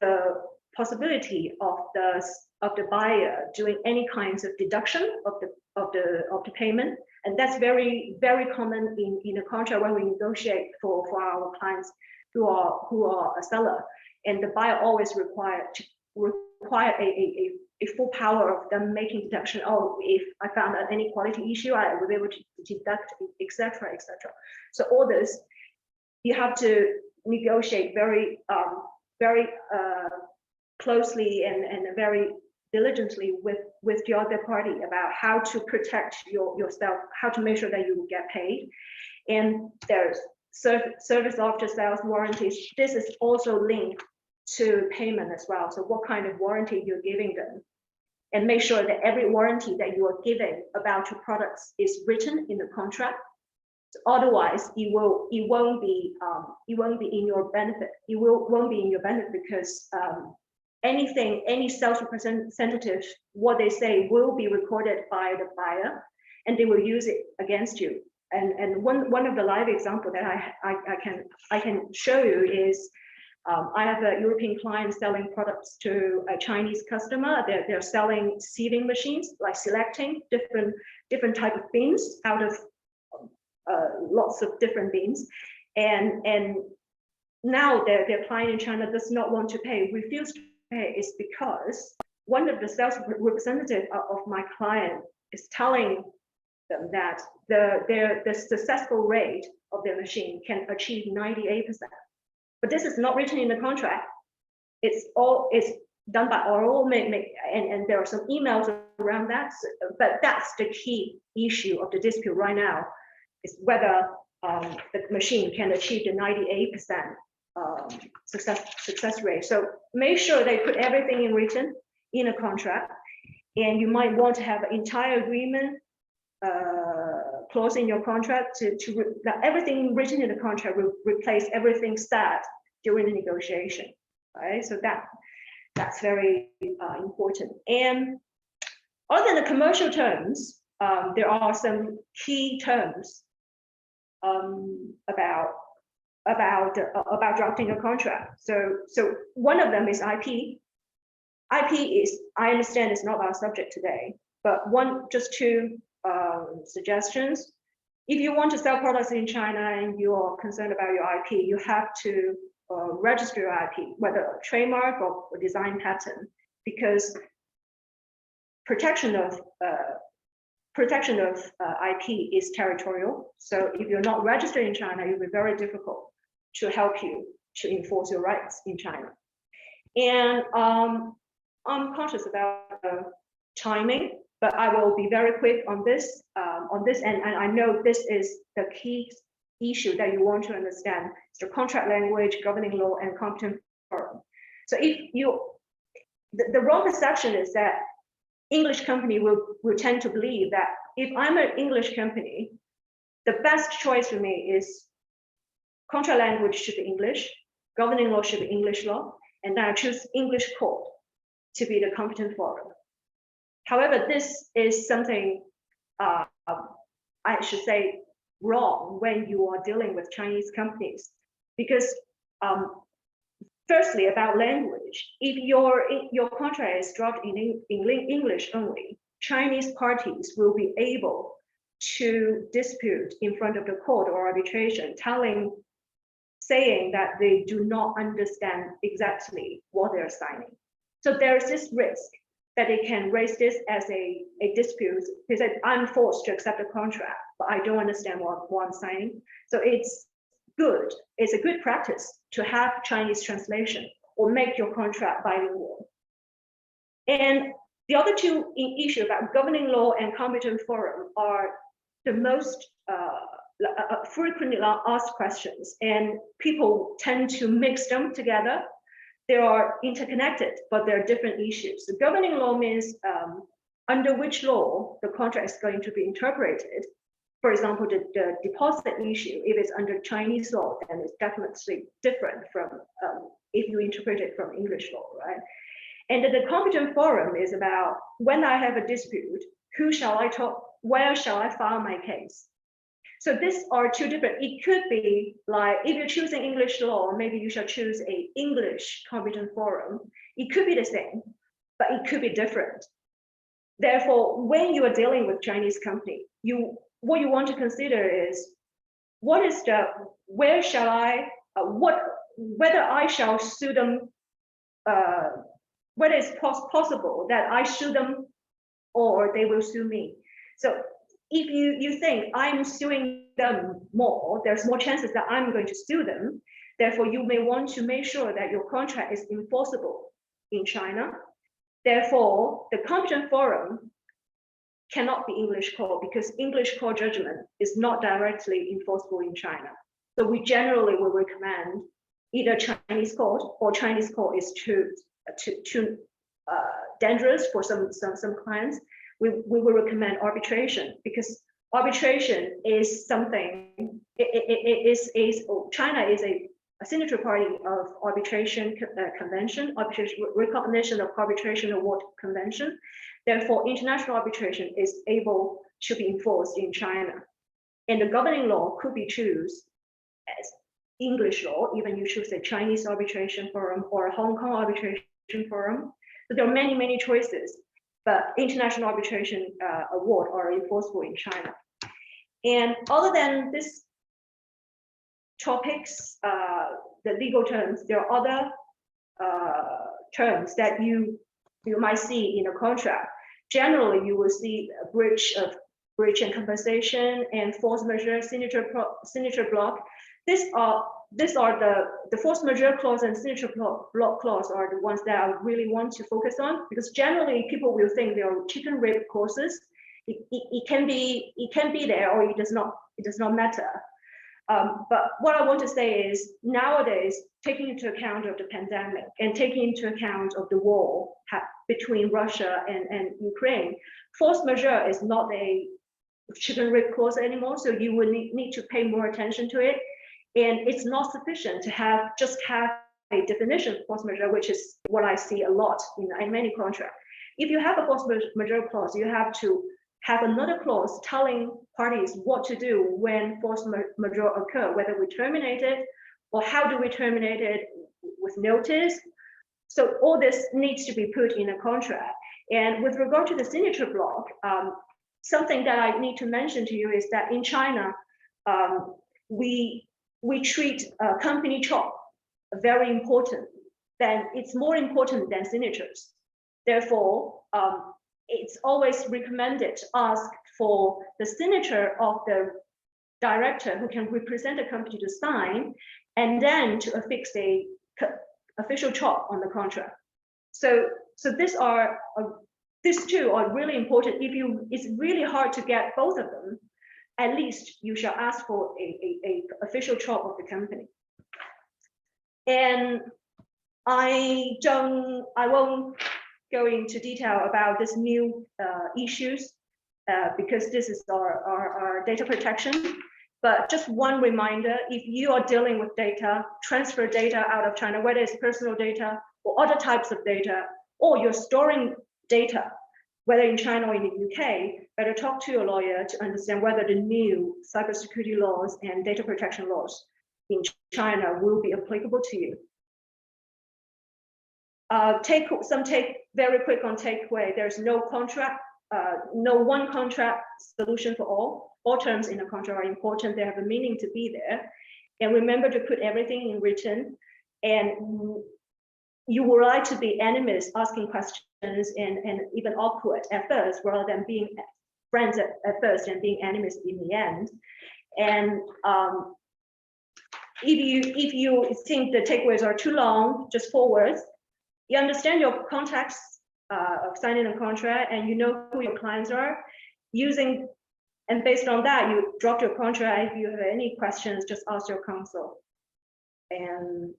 the possibility of the buyer doing any kinds of deduction of the payment, and that's very common in a contract when we negotiate for our clients who are a seller, and the buyer always require a full power of them making deduction. Oh, if I found any quality issue, I will be able to deduct, etc., etc. So all this, you have to negotiate very closely and very diligently with the other party about how to protect yourself, how to make sure that you will get paid. And there's service after sales warranties. This is also linked to payment as well. So what kind of warranty you're giving them, and make sure that every warranty that you are giving about your products is written in the contract. So otherwise, it won't be in your benefit. It won't be in your benefit because any sales representative, what they say will be recorded by the buyer, and they will use it against you. And one of the live example that I can show you is, I have a European client selling products to a Chinese customer. They're selling sieving machines, like selecting different type of beans out of lots of different beans. And now their client in China does not want to pay, refuse to pay, is because one of the sales representatives of my client is telling them that the successful rate of their machine can achieve 98%. But this is not written in the contract. It's done by oral, and there are some emails around that. But that's the key issue of the dispute right now, is whether the machine can achieve the 98% success rate. So make sure they put everything written in a contract, and you might want to have an entire agreement clause in your contract that everything written in the contract will replace everything said during the negotiation, right? So that's very important. And other than the commercial terms, there are some key terms about drafting a contract. So one of them is IP. IP is, I understand, is not our subject today, but just two suggestions. If you want to sell products in China and you are concerned about your IP, you have to register your IP, whether a trademark or design patent, because protection of IP is territorial. So if you're not registered in China, it will be very difficult to help you to enforce your rights in China. And I'm conscious about timing, but I will be very quick on this. And I know this is the key issue that you want to understand. It's the contract language, governing law, and competent forum. So if the wrong perception is that English company will tend to believe that if I'm an English company, the best choice for me is contract language should be English, governing law should be English law, and then I choose English court to be the competent forum. However, this is something I should say wrong when you are dealing with Chinese companies, because firstly, about language. If your contract is drafted in English only, Chinese parties will be able to dispute in front of the court or arbitration, saying that they do not understand exactly what they're signing. So there's this risk that they can raise this as a dispute. They said, I'm forced to accept a contract, but I don't understand what I'm signing. So it's a good practice to have Chinese translation or make your contract bilingual. And the other two issues about governing law and competent forum are the most frequently asked questions, and people tend to mix them together. They are interconnected, but they're different issues. The governing law means under which law the contract is going to be interpreted. For example, the deposit issue, if it's under Chinese law, then it's definitely different from if you interpret it from English law, right? And the competent forum is about when I have a dispute, who shall I talk, where shall I file my case? So these are two different, it could be like, if you're choosing English law, maybe you shall choose a English competent forum. It could be the same, but it could be different. Therefore, when you are dealing with Chinese company, what you want to consider is, where shall I, whether I shall sue them, whether it's possible that I sue them or they will sue me. So if you think I'm suing them more, there's more chances that I'm going to sue them. Therefore, you may want to make sure that your contract is enforceable in China. Therefore, the competent forum cannot be English court because English court judgment is not directly enforceable in China. So we generally will recommend either Chinese court, or Chinese court is too dangerous for some clients. We will recommend arbitration, because arbitration is something, China is a signatory party of arbitration convention, recognition of arbitration award convention. Therefore, international arbitration is able to be enforced in China. And the governing law could be choose as English law, even you choose a Chinese arbitration forum or a Hong Kong arbitration forum. So there are many, many choices, but international arbitration award are enforceable in China. And other than this topics, the legal terms, there are other terms that you might see in a contract. Generally, you will see a breach and compensation and force majeure signature block. These are the force majeure clause and signature block clause are the ones that I really want to focus on, because generally people will think they are chicken rib clauses. It can be there, or it does not matter. But what I want to say is, nowadays, taking into account of the pandemic and taking into account of the war between Russia and Ukraine, force majeure is not a chicken rib clause anymore. So you will need to pay more attention to it. And it's not sufficient to just have a definition of force majeure, which is what I see a lot in many contracts. If you have a force majeure clause, you have to have another clause telling parties what to do when force majeure occur, whether we terminate it or how do we terminate it with notice. So all this needs to be put in a contract. And with regard to the signature block, something that I need to mention to you is that in China, we treat company chop very important. Then it's more important than signatures. Therefore, it's always recommended to ask for the signature of the director who can represent the company to sign, and then to affix a official chop on the contract. So these two are really important. It's really hard to get both of them, at least you shall ask for a official chop of the company. And I won't go into detail about this new issues because this is our data protection. But just one reminder, if you are dealing with data, transfer data out of China, whether it's personal data or other types of data, or you're storing data, whether in China or in the UK, better talk to your lawyer to understand whether the new cybersecurity laws and data protection laws in China will be applicable to you. Very quick on takeaway. There's no contract, no one contract solution for all. All terms in a contract are important. They have a meaning to be there. And remember to put everything in written. And you would like to be enemies, asking questions and even awkward at first, rather than being friends at first and being enemies in the end. And if you think the takeaways are too long, just 4 words. You understand your context of signing a contract, and you know who your clients are. And based on that, you drop your contract. If you have any questions, just ask your counsel. And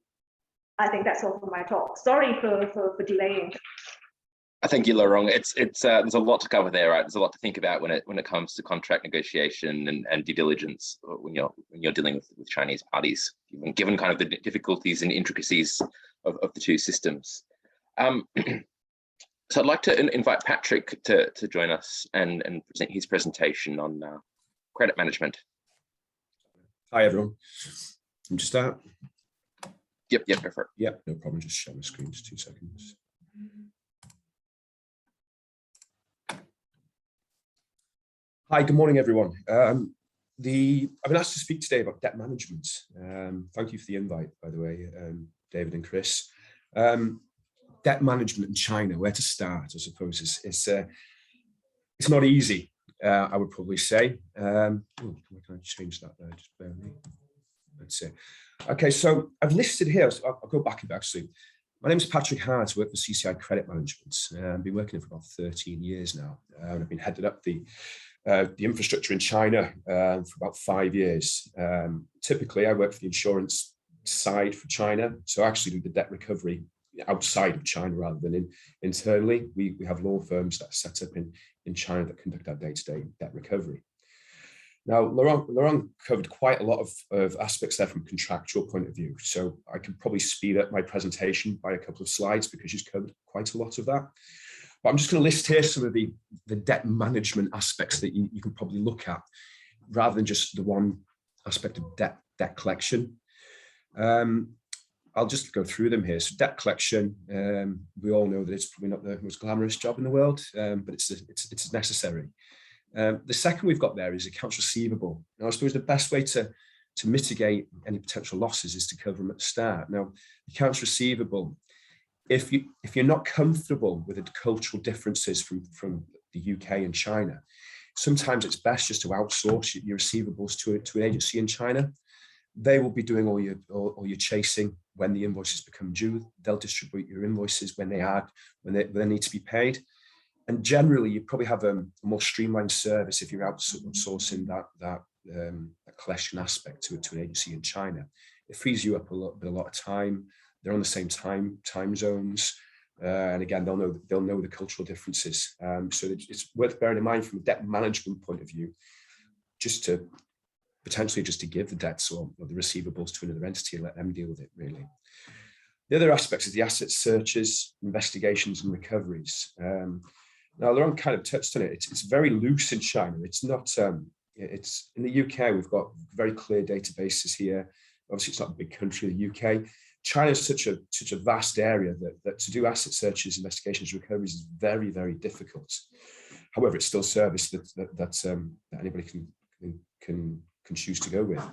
I think that's all for my talk. Sorry for delaying. Thank you, Laurent. There's a lot to cover there, right? There's a lot to think about when it comes to contract negotiation and due diligence when you're dealing with Chinese parties, given kind of the difficulties and intricacies of the two systems. So I'd like to invite Patrick to join us and present his presentation on credit management. Hi, everyone. Can you start? Yep, go for it. Yep, no problem. Just share my screen, just 2 seconds. Hi, good morning, everyone. I've been asked to speak today about debt management. Thank you for the invite, by the way, David and Chris. Debt management in China, where to start, I suppose, it's not easy, I would probably say. Can I change that there? Just bear with me. Let's see. Okay, so I've listed here, so I'll go back a bit actually. My name is Patrick Hart, I work for CCI Credit Management. I've been working for about 13 years now, and I've been headed up the infrastructure in China for about 5 years. Typically, I work for the insurance side for China, so I actually do the debt recovery outside of China rather than internally. We have law firms that are set up in China that conduct our day-to-day debt recovery. Now, Laurent covered quite a lot of aspects there from a contractual point of view, so I could probably speed up my presentation by a couple of slides because she's covered quite a lot of that. But I'm just going to list here some of the debt management aspects that you can probably look at, rather than just the one aspect of debt collection. I'll just go through them here. So debt collection, we all know that it's probably not the most glamorous job in the world, but it's necessary. The second we've got there is accounts receivable. Now, I suppose the best way to mitigate any potential losses is to cover them at the start. Now, accounts receivable, if you're not comfortable with the cultural differences from the UK and China, sometimes it's best just to outsource your receivables to an agency in China. They will be doing all your chasing when the invoices become due. They'll distribute your invoices when they need to be paid. And generally, you probably have a more streamlined service if you're outsourcing that collection aspect to an agency in China. It frees you up a lot of time. They're on the same time zones, and again, they'll know the cultural differences. So it's worth bearing in mind from a debt management point of view, just to give the debts or the receivables to another entity and let them deal with it, really. The other aspects is the asset searches, investigations, and recoveries. Now, Laurent kind of touched on it. It's very loose in China. It's not. It's in the UK. We've got very clear databases here. Obviously, it's not a big country, the UK. China is such a vast area that to do asset searches, investigations, recoveries is very, very difficult. However, it's still a service that anybody can choose to go with.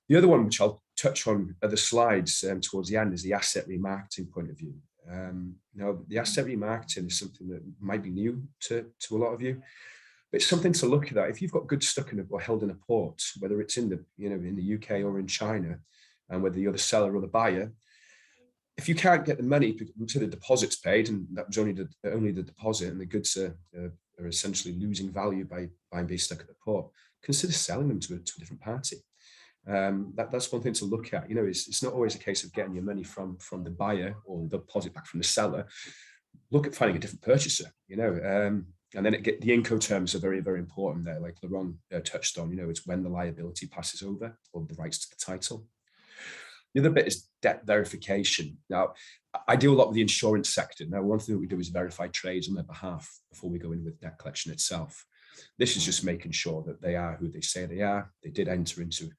The other one, which I'll touch on other slides towards the end, is the asset remarketing point of view. Now, the asset remarketing is something that might be new to a lot of you, but it's something to look at. If you've got goods stuck in or held in a port, whether it's in the UK or in China, and whether you're the seller or the buyer, if you can't get the money until the deposit's paid, and that was only the deposit, and the goods are essentially losing value by being stuck at the port, consider selling them to a different party. That's one thing to look at. It's not always a case of getting your money from the buyer or the deposit back from the seller. Look at finding a different purchaser. And then the Incoterms are very, very important there, like Laurent touched on. It's when the liability passes over or the rights to the title. The other bit is debt verification. Now, I deal a lot with the insurance sector. Now, one thing that we do is verify trades on their behalf before we go in with debt collection itself. This is just making sure that they are who they say they are. They did enter into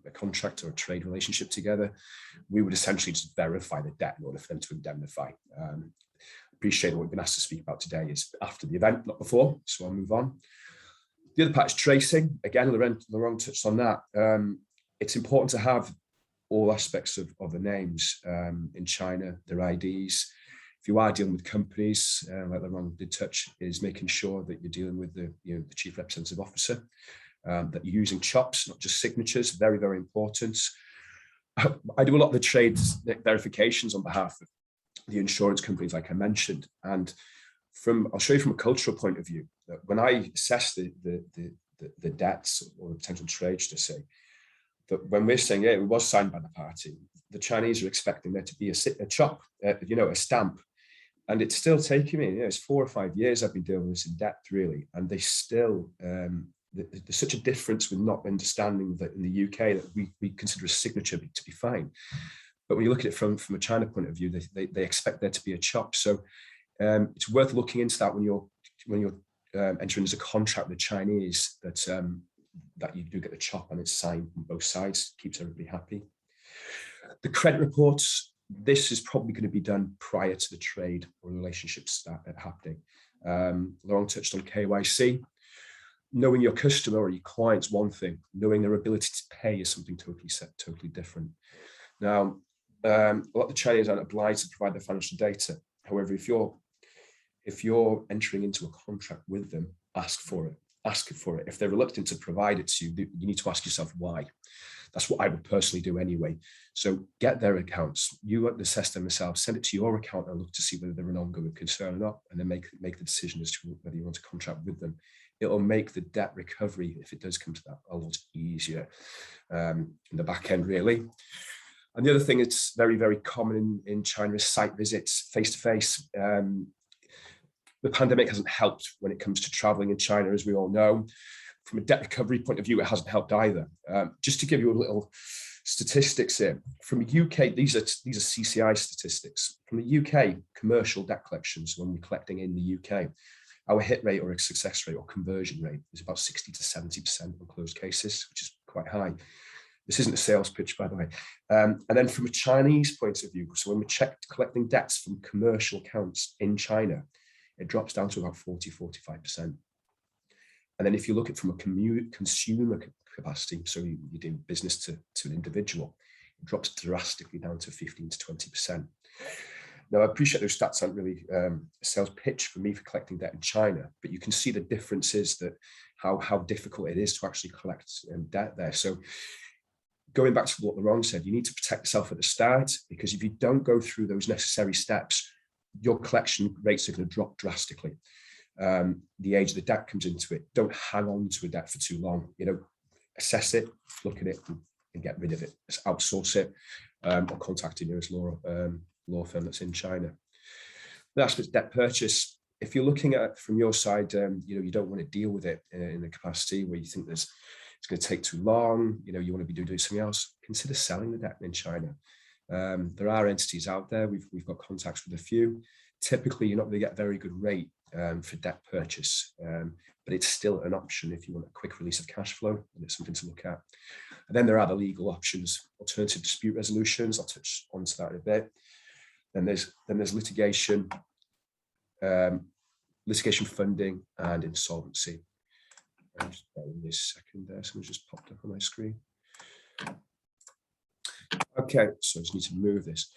a contract or a trade relationship together, we would essentially just verify the debt in order for them to indemnify. Appreciate what we've been asked to speak about today is after the event, not before, so I'll move on. The other part is tracing. Again, Laurent touched on that. It's important to have all aspects of the names in China, their IDs. If you are dealing with companies, like Laurent did touch, is making sure that you're dealing with the chief representative officer, that you're using chops, not just signatures, very, very important. I do a lot of the trade verifications on behalf of the insurance companies, like I mentioned, and I'll show you from a cultural point of view that when I assess the debts or the potential trades, to say that when we're saying, yeah, it was signed by the party, the Chinese are expecting there to be a chop, a stamp, and it's still taking me. It's 4 or 5 years I've been dealing with this in depth, really, and they still. There's such a difference with not understanding that in the UK that we consider a signature to be fine. But when you look at it from a China point of view, they expect there to be a chop. So it's worth looking into that when you're entering into a contract with the Chinese, that you do get the chop and it's signed on both sides, keeps everybody happy. The credit reports, this is probably going to be done prior to the trade or relationships happening. Laurent touched on KYC. Knowing your customer or your client's one thing, knowing their ability to pay is something totally different. Now, a lot of the Chinese aren't obliged to provide their financial data. However, if you're entering into a contract with them, ask for it. If they're reluctant to provide it to you, you need to ask yourself why. That's what I would personally do anyway. So get their accounts, you assess them yourself, send it to your account and look to see whether they're an ongoing concern or not, and then make the decision as to whether you want to contract with them. It'll make the debt recovery, if it does come to that, a lot easier in the back end, really. And the other thing that's very, very common in China is site visits, face-to-face. The pandemic hasn't helped when it comes to traveling in China, as we all know. From a debt recovery point of view, it hasn't helped either. Just to give you a little statistics here, from the UK, these are CCI statistics. From the UK, commercial debt collections, when we're collecting in the UK, our hit rate or a success rate or conversion rate is about 60 to 70% on closed cases, which is quite high. This isn't a sales pitch, by the way. And then from a Chinese point of view, so when we're collecting debts from commercial accounts in China, it drops down to about 40, 45%. And then if you look at it from a consumer capacity, so you're doing business to an individual, it drops drastically down to 15 to 20%. Now, I appreciate those stats aren't really a sales pitch for me for collecting debt in China, but you can see the differences that how difficult it is to actually collect debt there. So going back to what Laurent said, you need to protect yourself at the start, because if you don't go through those necessary steps, your collection rates are going to drop drastically. The age of the debt comes into it. Don't hang on to a debt for too long. Assess it, look at it, and get rid of it. Just outsource it, or contact your nearest law firm that's in China. The aspect of debt purchase. If you're looking at it from your side, you don't want to deal with it in a capacity where you think it's going to take too long. You want to be doing something else. Consider selling the debt in China. There are entities out there. We've got contacts with a few. Typically, you're not going to get a very good rate for debt purchase, but it's still an option if you want a quick release of cash flow, and it's something to look at. And then there are the legal options, alternative dispute resolutions. I'll touch onto that in a bit. Then there's litigation, litigation funding, and insolvency. Just bear with me a second there. Someone's just popped up on my screen. Okay, so I just need to move this.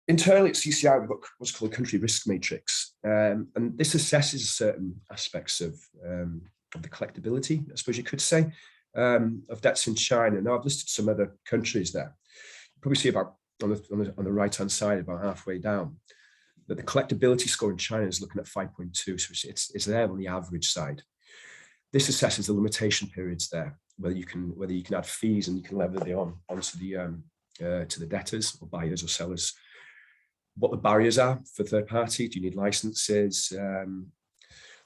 Internally at CCI, we've got what's called a country risk matrix, and this assesses certain aspects of the collectability, I suppose you could say, of debts in China. Now, I've listed some other countries there. You probably see about on the right-hand side, about halfway down, that the collectability score in China is looking at 5.2, so it's there on the average side. This assesses the limitation periods there, whether you can add fees and you can lever them onto the debtors or buyers or sellers. What the barriers are for third party. Do you need licenses? The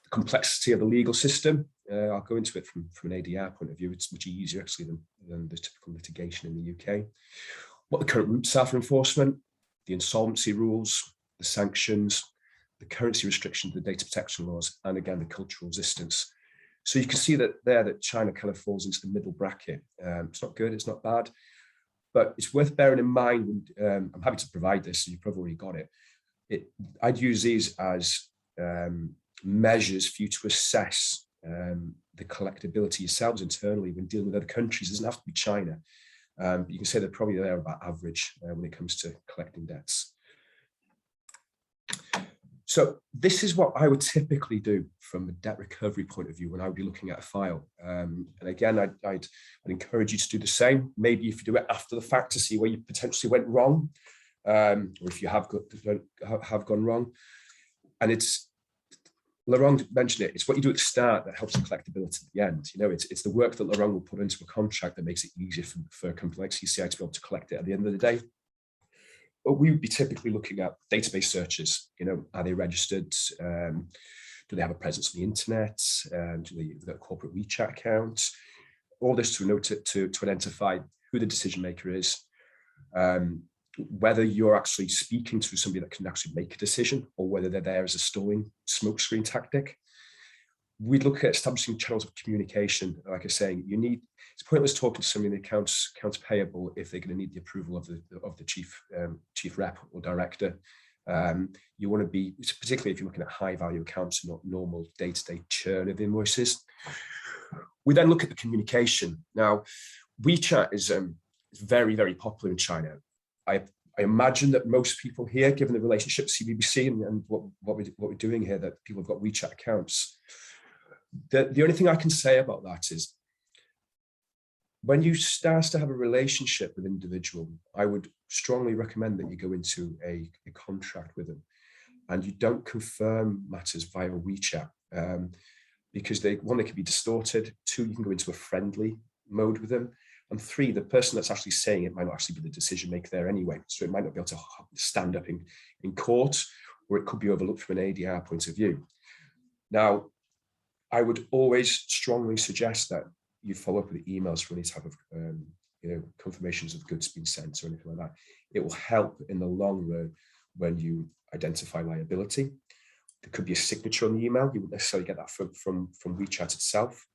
complexity of the legal system. I'll go into it from an ADR point of view. It's much easier actually than the typical litigation in the UK. What the current routes are for enforcement, the insolvency rules, the sanctions, the currency restrictions, the data protection laws, and again, the cultural resistance. So you can see that there that China kind of falls into the middle bracket. It's not good, it's not bad, but it's worth bearing in mind. I'm happy to provide this, so you've probably already got it. I'd use these as measures for you to assess the collectability yourselves internally when dealing with other countries. It doesn't have to be China. But you can say they're probably there about average when it comes to collecting debts. So this is what I would typically do from a debt recovery point of view when I would be looking at a file. And again, I'd encourage you to do the same. Maybe if you do it after the fact to see where you potentially went wrong, or if you have gone wrong. And it's, Laurent mentioned it, it's what you do at the start that helps the collectability at the end. You know, it's the work that Laurent will put into a contract that makes it easier for a company like CCI to be able to collect it at the end of the day. But we would be typically looking at database searches. You know, are they registered? Do they have a presence on the internet? Do they have a corporate WeChat account? All this to identify who the decision maker is, whether you're actually speaking to somebody that can actually make a decision, or whether they're there as a stalling smokescreen tactic. We look at establishing channels of communication. Like I say, it's pointless talking to somebody in the accounts payable if they're going to need the approval of the chief rep or director. You want to be, particularly if you're looking at high value accounts, not normal day-to-day churn of invoices. We then look at the communication. Now, WeChat is very, very popular in China. I imagine that most people here, given the relationship with CBBC and what we're doing here, that people have got WeChat accounts. The only thing I can say about that is, when you start to have a relationship with an individual, I would strongly recommend that you go into a contract with them, and you don't confirm matters via WeChat, because they can be distorted. 2, you can go into a friendly mode with them. And 3, the person that's actually saying it might not actually be the decision maker there anyway. So it might not be able to stand up in court, or it could be overlooked from an ADR point of view. Now, I would always strongly suggest that you follow up with emails for any type of confirmations of goods being sent or anything like that. It will help in the long run when you identify liability. There could be a signature on the email. You wouldn't necessarily get that from WeChat itself.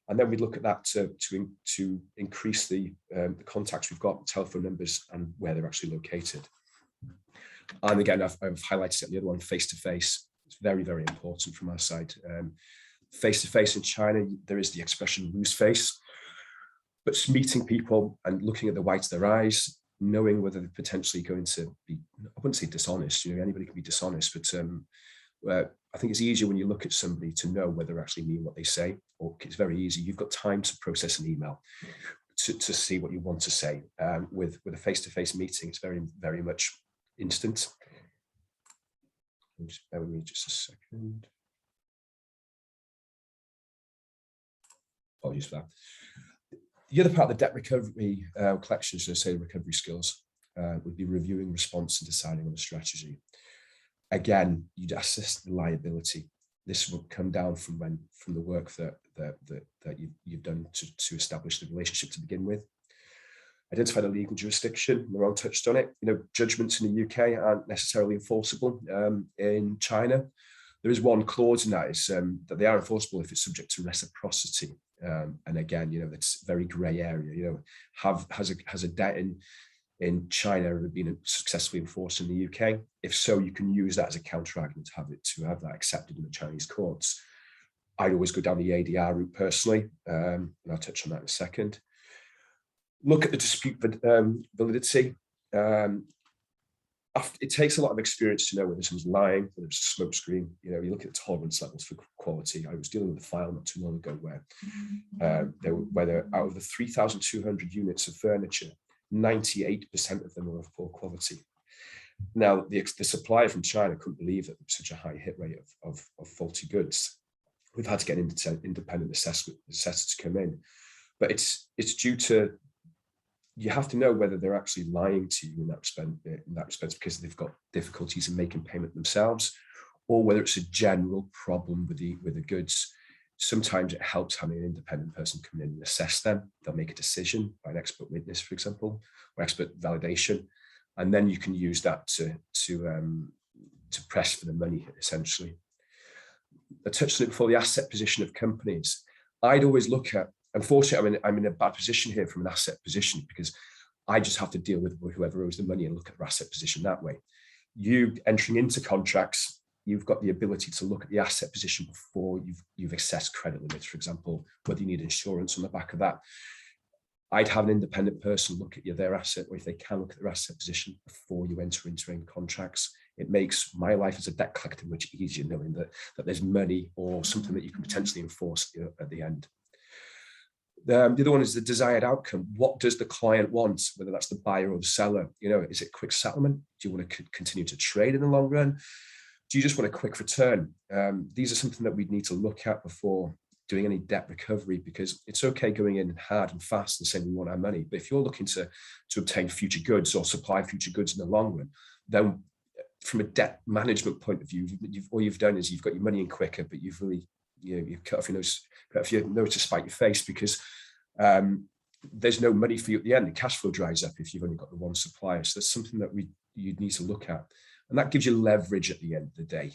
And then we look at that to increase the contacts we've got, telephone numbers, and where they're actually located. And again, I've highlighted it, the other one, face-to-face. It's very, very important from our side. Face-to-face in China, there is the expression lose face, but just meeting people and looking at the whites of their eyes, knowing whether they're potentially going to be, I wouldn't say dishonest, anybody can be dishonest, but I think it's easier when you look at somebody to know whether they actually mean what they say. Or it's very easy. You've got time to process an email to see what you want to say. With a face-to-face meeting, it's very, very much instant. Just bear with me just a second. Apologies for that. The other part of the debt recovery collection, so say recovery skills, would be reviewing response and deciding on a strategy. Again, you'd assess the liability. This would come down from the work that you've done to establish the relationship to begin with. Identify the legal jurisdiction. Laurent touched on it. Judgments in the UK aren't necessarily enforceable in China. There is one clause in that, is that they are enforceable if it's subject to reciprocity. And again, that's very grey area. Has a debt in China ever been successfully enforced in the UK? If so, you can use that as a counter argument to have that accepted in the Chinese courts. I'd always go down the ADR route personally, and I'll touch on that in a second. Look at the dispute validity. It takes a lot of experience to know whether someone's lying, whether it's a smokescreen. You look at the tolerance levels for quality. I was dealing with a file not too long ago where out of the 3,200 units of furniture, 98% of them were of poor quality. Now, the supplier from China couldn't believe that there was such a high hit rate of faulty goods. We've had to get an independent assessor to come in, but it's due to, you have to know whether they're actually lying to you in that respect because they've got difficulties in making payment themselves, or whether it's a general problem with the goods. Sometimes it helps having an independent person come in and assess them. They'll make a decision by an expert witness, for example, or expert validation, and then you can use that to press for the money, essentially. I touched on it before, the asset position of companies. I'd always look at, unfortunately, I'm in a bad position here from an asset position, because I just have to deal with whoever owes the money and look at their asset position that way. You entering into contracts, you've got the ability to look at the asset position before you've assessed credit limits, for example, whether you need insurance on the back of that. I'd have an independent person look at their asset, or if they can look at their asset position before you enter into any contracts. It makes my life as a debt collector much easier, knowing that there's money or something that you can potentially enforce at the end. The other one is the desired outcome. What does the client want, whether that's the buyer or the seller? Is it quick settlement? Do you want to continue to trade in the long run? Do you just want a quick return? These are something that we'd need to look at before doing any debt recovery, because it's okay going in hard and fast and saying we want our money. But if you're looking to obtain future goods or supply future goods in the long run, then from a debt management point of view, all you've done is you've got your money in quicker, but you've really, you've cut off your nose to spite your face, because there's no money for you at the end. The cash flow dries up if you've only got the one supplier. So that's something that you'd need to look at. And that gives you leverage at the end of the day.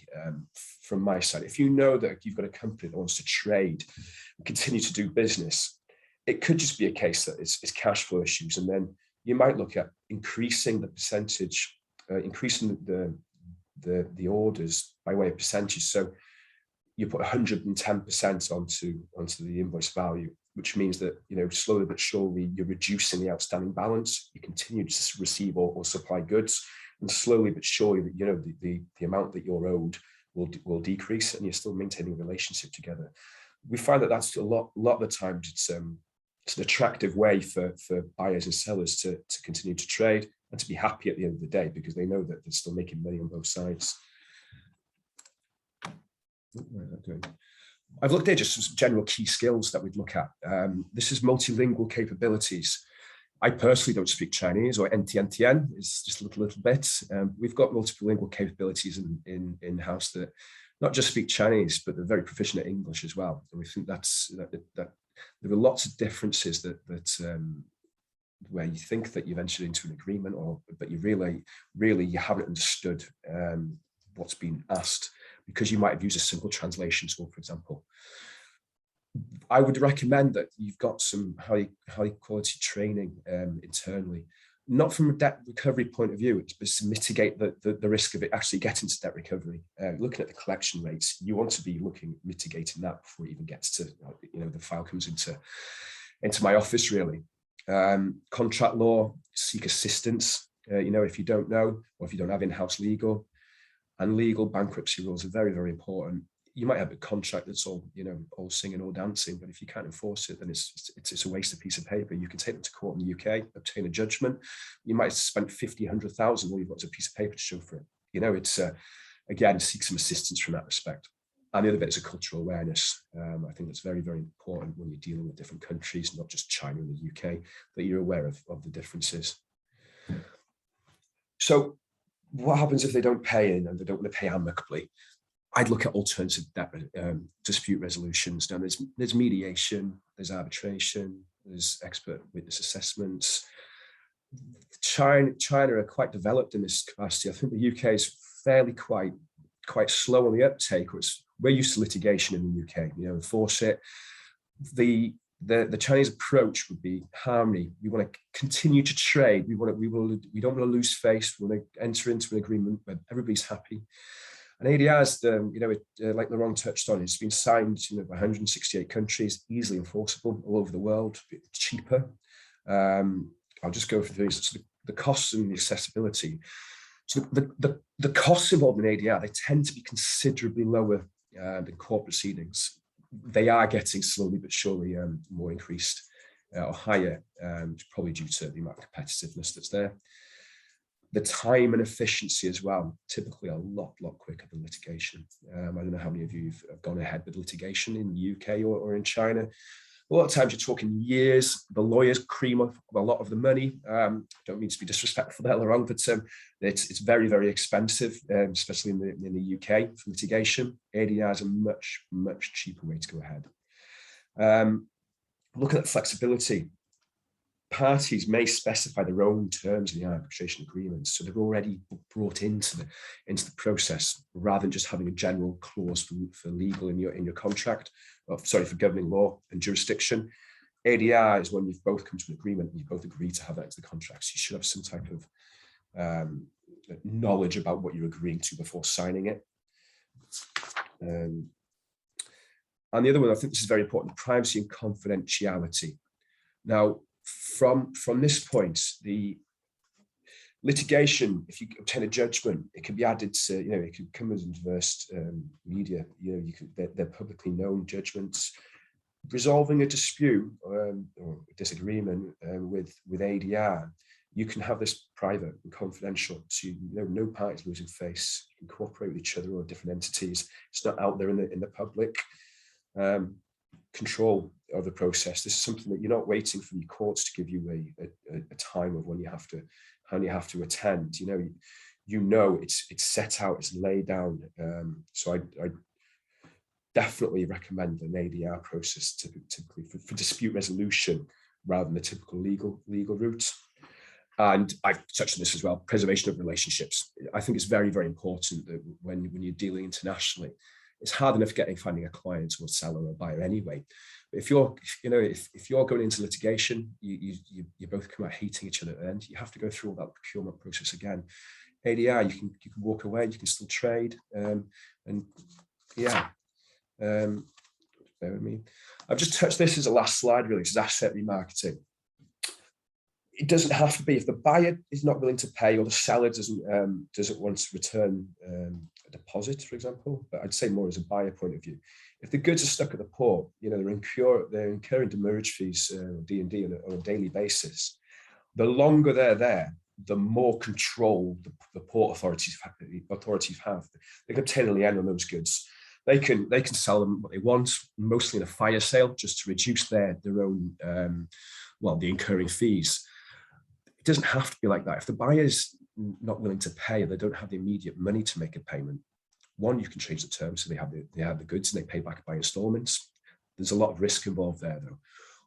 From my side, if you know that you've got a company that wants to trade and continue to do business, it could just be a case that it's cash flow issues. And then you might look at increasing the percentage, increasing the orders by way of percentage. So you put 110% onto the invoice value, which means that, slowly but surely you're reducing the outstanding balance. You continue to receive or supply goods, and slowly but surely, the amount that you're owed will decrease, and you're still maintaining a relationship together. We find that that's a lot of the times it's an attractive way for buyers and sellers to continue to trade and to be happy at the end of the day, because they know that they're still making money on both sides. I've looked at just some general key skills that we'd look at. This is multilingual capabilities. I personally don't speak Chinese, or NTN is just a little bit. We've got multiple lingual capabilities in-house that not just speak Chinese, but they're very proficient at English as well. And we think that there are lots of differences that where you think that you've entered into an agreement, but you really you haven't understood what's been asked, because you might have used a simple translation tool, for example. I would recommend that you've got some high quality training internally, not from a debt recovery point of view, but to mitigate the risk of it actually getting to debt recovery. Looking at the collection rates, you want to be mitigating that before it even gets to, the file comes into my office, really. Contract law, seek assistance, if you don't know, or if you don't have in-house legal. And legal bankruptcy rules are very, very important. You might have a contract that's all singing or dancing, but if you can't enforce it, then it's a wasted piece of paper. You can take them to court in the UK, obtain a judgment. You might have spent 50, 100,000, all you've got is a piece of paper to show for it. It's again, seek some assistance from that respect. And the other bit is a cultural awareness. I think that's very, very important when you're dealing with different countries, not just China and the UK, that you're aware of the differences. So what happens if they don't pay in and they don't want to pay amicably? I'd look at alternative dispute resolutions. Now, there's mediation, there's arbitration, there's expert witness assessments. China are quite developed in this capacity. I think the UK is fairly quite slow on the uptake. We're used to litigation in the UK. Enforce it. The Chinese approach would be harmony. We want to continue to trade. We don't want to lose face. We want to enter into an agreement where everybody's happy. And ADRs, like Laurent touched on, it's been signed by 168 countries, easily enforceable all over the world, cheaper. I'll just go through these. So the costs and the accessibility. So the costs involved in ADR, they tend to be considerably lower than court proceedings. They are getting slowly but surely more increased or higher, probably due to the amount of competitiveness that's there. The time and efficiency as well, typically a lot quicker than litigation. I don't know how many of you have gone ahead with litigation in the UK or in China. A lot of times you're talking years. The lawyers cream up a lot of the money. Don't mean to be disrespectful there, Laurent, but it's very, very expensive, especially in the UK for litigation. ADR is a much cheaper way to go ahead. Looking at flexibility, parties may specify their own terms in the arbitration agreements, so they're already brought into the process, rather than just having a general clause for legal in your contract, or, sorry, for governing law and jurisdiction. ADR is when you've both come to an agreement and you both agree to have that into the contract. So you should have some type of knowledge about what you're agreeing to before signing it. And the other one, I think this is very important: privacy and confidentiality. Now, from this point, the litigation, if you obtain a judgment, it can be added to, it can come as diverse media. They're publicly known judgments. Resolving a dispute or a disagreement with ADR, you can have this private and confidential, so no parties losing face. You can cooperate with each other or different entities. It's not out there in the public. Control of the process. This is something that you're not waiting for your courts to give you a time of when you have to attend. It's set out, it's laid down. So I definitely recommend an ADR process typically for dispute resolution rather than the typical legal route. And I've touched on this as well: preservation of relationships. I think it's very, very important that when you're dealing internationally, it's hard enough finding a client or a seller or a buyer anyway. But if you're going into litigation, you both come out hating each other, and you have to go through all that procurement process again. ADR, you can walk away, you can still trade, and yeah. Bear with me. I've just touched this as a last slide, really. This is asset remarketing. It doesn't have to be. If the buyer is not willing to pay, or the seller doesn't want to return a deposit, for example, but I'd say more as a buyer point of view. If the goods are stuck at the port, they're incurring demurrage fees, D&D on a daily basis. The longer they're there, the more control the port authorities have. They can obtain a lien on those goods. They can sell them what they want, mostly in a fire sale, just to reduce their own the incurring fees. It doesn't have to be like that. If the buyer's not willing to pay, they don't have the immediate money to make a payment. One, you can change the terms so they have the goods and they pay back by installments. There's a lot of risk involved there, though.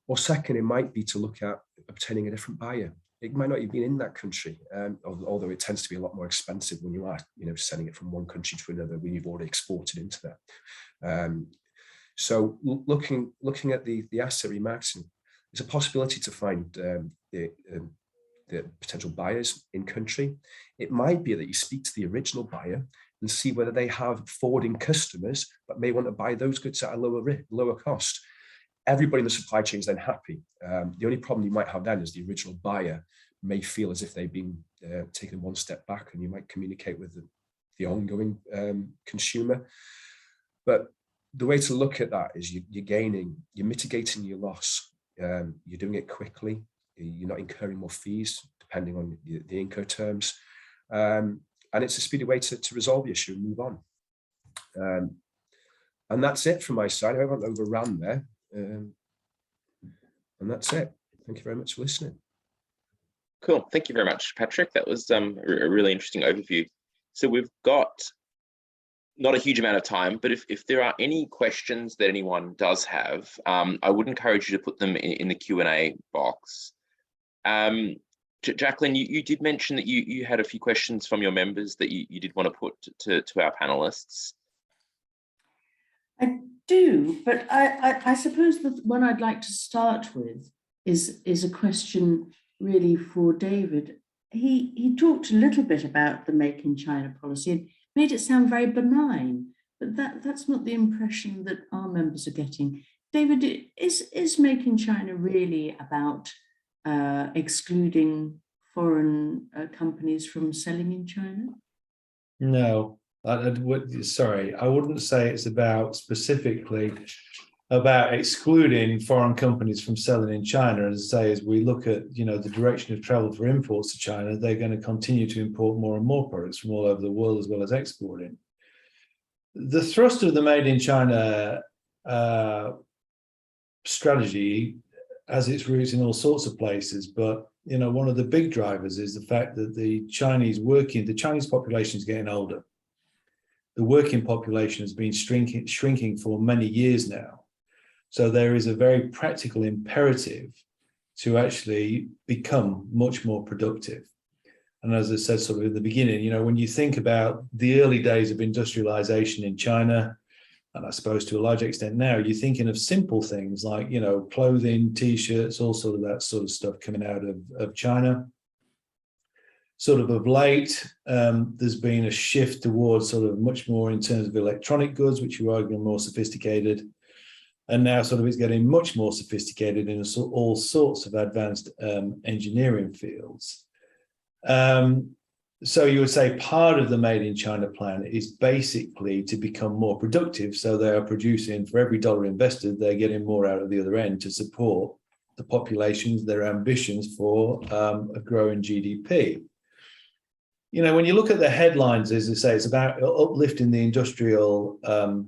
Or second, it might be to look at obtaining a different buyer. It might not have been in that country, although it tends to be a lot more expensive when you are, sending it from one country to another when you've already exported into that. So looking at the asset remarketing, there's a possibility to find the potential buyers in country. It might be that you speak to the original buyer and see whether they have forwarding customers that may want to buy those goods at a lower cost. Everybody in the supply chain is then happy. The only problem you might have then is the original buyer may feel as if they've been taken one step back, and you might communicate with the ongoing consumer. But the way to look at that is you're mitigating your loss. You're doing it quickly. You're not incurring more fees depending on the incur terms. And it's a speedy way to resolve the issue and move on. And that's it from my side. I haven't overrun there. And that's it. Thank you very much for listening. Cool. Thank you very much, Patrick. That was a really interesting overview. So we've got not a huge amount of time, but if there are any questions that anyone does have, I would encourage you to put them in the Q&A box. Jacqueline, you did mention that you had a few questions from your members that you did want to put to our panelists. I do, but I suppose the one I'd like to start with is a question really for David. He talked a little bit about the Make in China policy and made it sound very benign, but that's not the impression that our members are getting. David, is Make in China really about excluding foreign companies from selling in China? No, sorry, I wouldn't say it's about specifically about excluding foreign companies from selling in China. As I say, as we look at the direction of travel for imports to China, they're going to continue to import more and more products from all over the world, as well as exporting. The thrust of the Made in China strategy has its roots in all sorts of places, but one of the big drivers is the fact that the Chinese population is getting older. The working population has been shrinking for many years now. So there is a very practical imperative to actually become much more productive. And as I said sort of in the beginning, you know, when you think about the early days of industrialization in China, and I suppose to a large extent now, you're thinking of simple things like, you know, clothing, T-shirts, all sort of that sort of stuff coming out of China. Sort of late, there's been a shift towards sort of much more in terms of electronic goods, which are arguably more sophisticated. And now sort of it's getting much more sophisticated in all sorts of advanced engineering fields. So you would say part of the Made in China plan is basically to become more productive. So they are producing, for every dollar invested, they're getting more out of the other end to support the populations, their ambitions for a growing GDP. You know, when you look at the headlines, as I say, it's about uplifting the industrial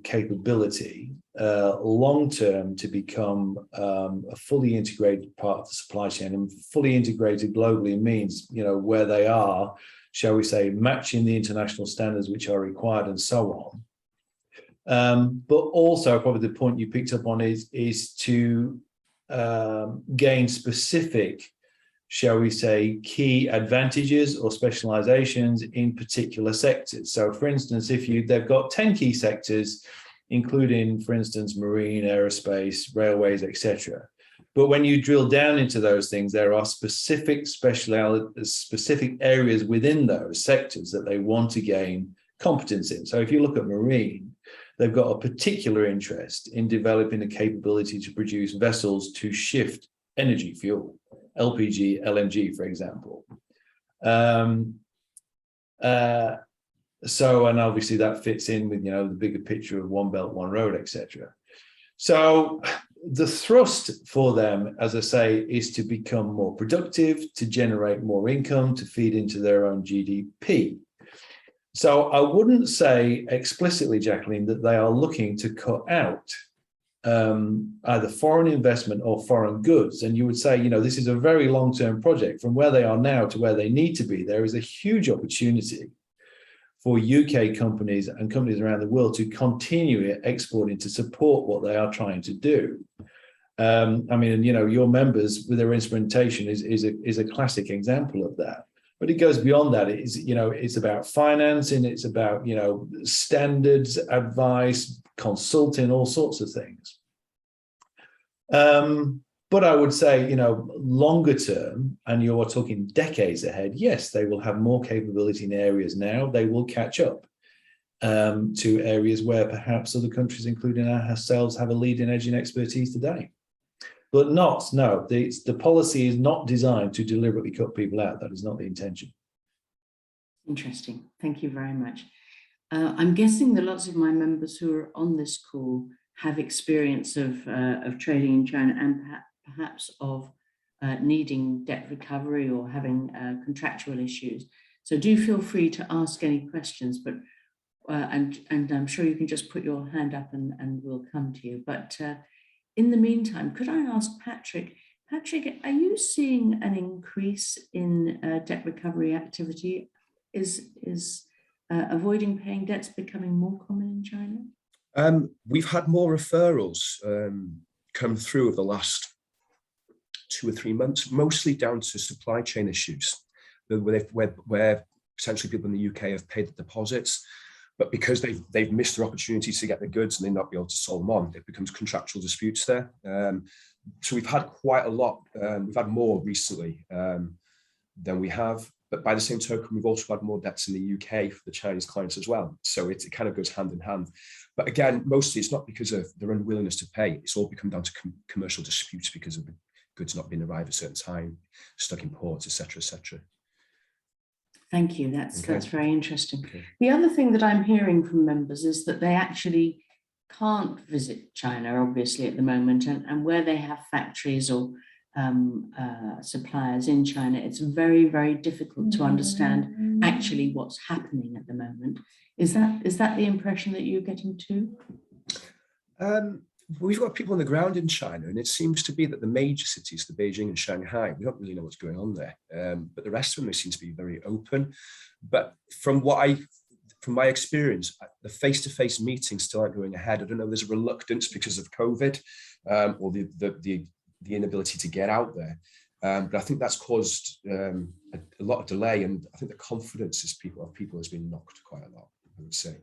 capability long-term to become a fully integrated part of the supply chain. And fully integrated globally means, you know, where they are, shall we say, matching the international standards which are required and so on. But also, probably the point you picked up on is to gain specific, shall we say, key advantages or specializations in particular sectors. So for instance, if they've got 10 key sectors, including, for instance, marine, aerospace, railways, etc. But when you drill down into those things, there are specific areas within those sectors that they want to gain competence in. So if you look at marine, they've got a particular interest in developing the capability to produce vessels to shift energy fuel, LPG, LNG, for example. So, and obviously that fits in with, you know, the bigger picture of One Belt, One Road, etc. So the thrust for them, as I say, is to become more productive, to generate more income, to feed into their own GDP. So I wouldn't say explicitly, Jacqueline, that they are looking to cut out either foreign investment or foreign goods. And you would say, you know, this is a very long-term project. From where they are now to where they need to be, there is a huge opportunity for UK companies and companies around the world to continue exporting to support what they are trying to do. I mean, you know, your members with their instrumentation is a classic example of that. But it goes beyond that. It is, you know, it's about financing, it's about, you know, standards, advice, consulting, all sorts of things. But I would say, you know, longer term, and you're talking decades ahead, yes, they will have more capability in areas now. They will catch up to areas where perhaps other countries, including ourselves, have a leading edge in expertise today. But the policy is not designed to deliberately cut people out. That is not the intention. Interesting. Thank you very much. I'm guessing that lots of my members who are on this call have experience of trading in China and perhaps of needing debt recovery or having contractual issues. So do feel free to ask any questions, but and I'm sure you can just put your hand up and we'll come to you. But in the meantime, could I ask Patrick, are you seeing an increase in debt recovery activity? Is avoiding paying debts becoming more common in China? We've had more referrals come through over the last 2 or 3 months, mostly down to supply chain issues, where potentially people in the UK have paid the deposits, but because they've missed their opportunities to get the goods and they not be able to sell them on, it becomes contractual disputes there. So we've had quite a lot. We've had more recently than we have. But by the same token, we've also had more debts in the UK for the Chinese clients as well. So it kind of goes hand in hand. But again, mostly it's not because of their unwillingness to pay. It's all become down to commercial disputes because of the goods not being arrived at a certain time, stuck in ports, etc., etc. Thank you. That's very interesting. Okay. The other thing that I'm hearing from members is that they actually can't visit China, obviously, at the moment, and where they have factories or suppliers in China, it's very, very difficult to understand actually what's happening at the moment. Is that the impression that you're getting too? We've got people on the ground in China, and it seems to be that the major cities, the Beijing and Shanghai, we don't really know what's going on there. But the rest of them, they seem to be very open. But from my experience, the face-to-face meetings still aren't going ahead. I don't know, there's a reluctance because of COVID or the inability to get out there. But I think that's caused a lot of delay, and I think the confidence of people has been knocked quite a lot, I would say.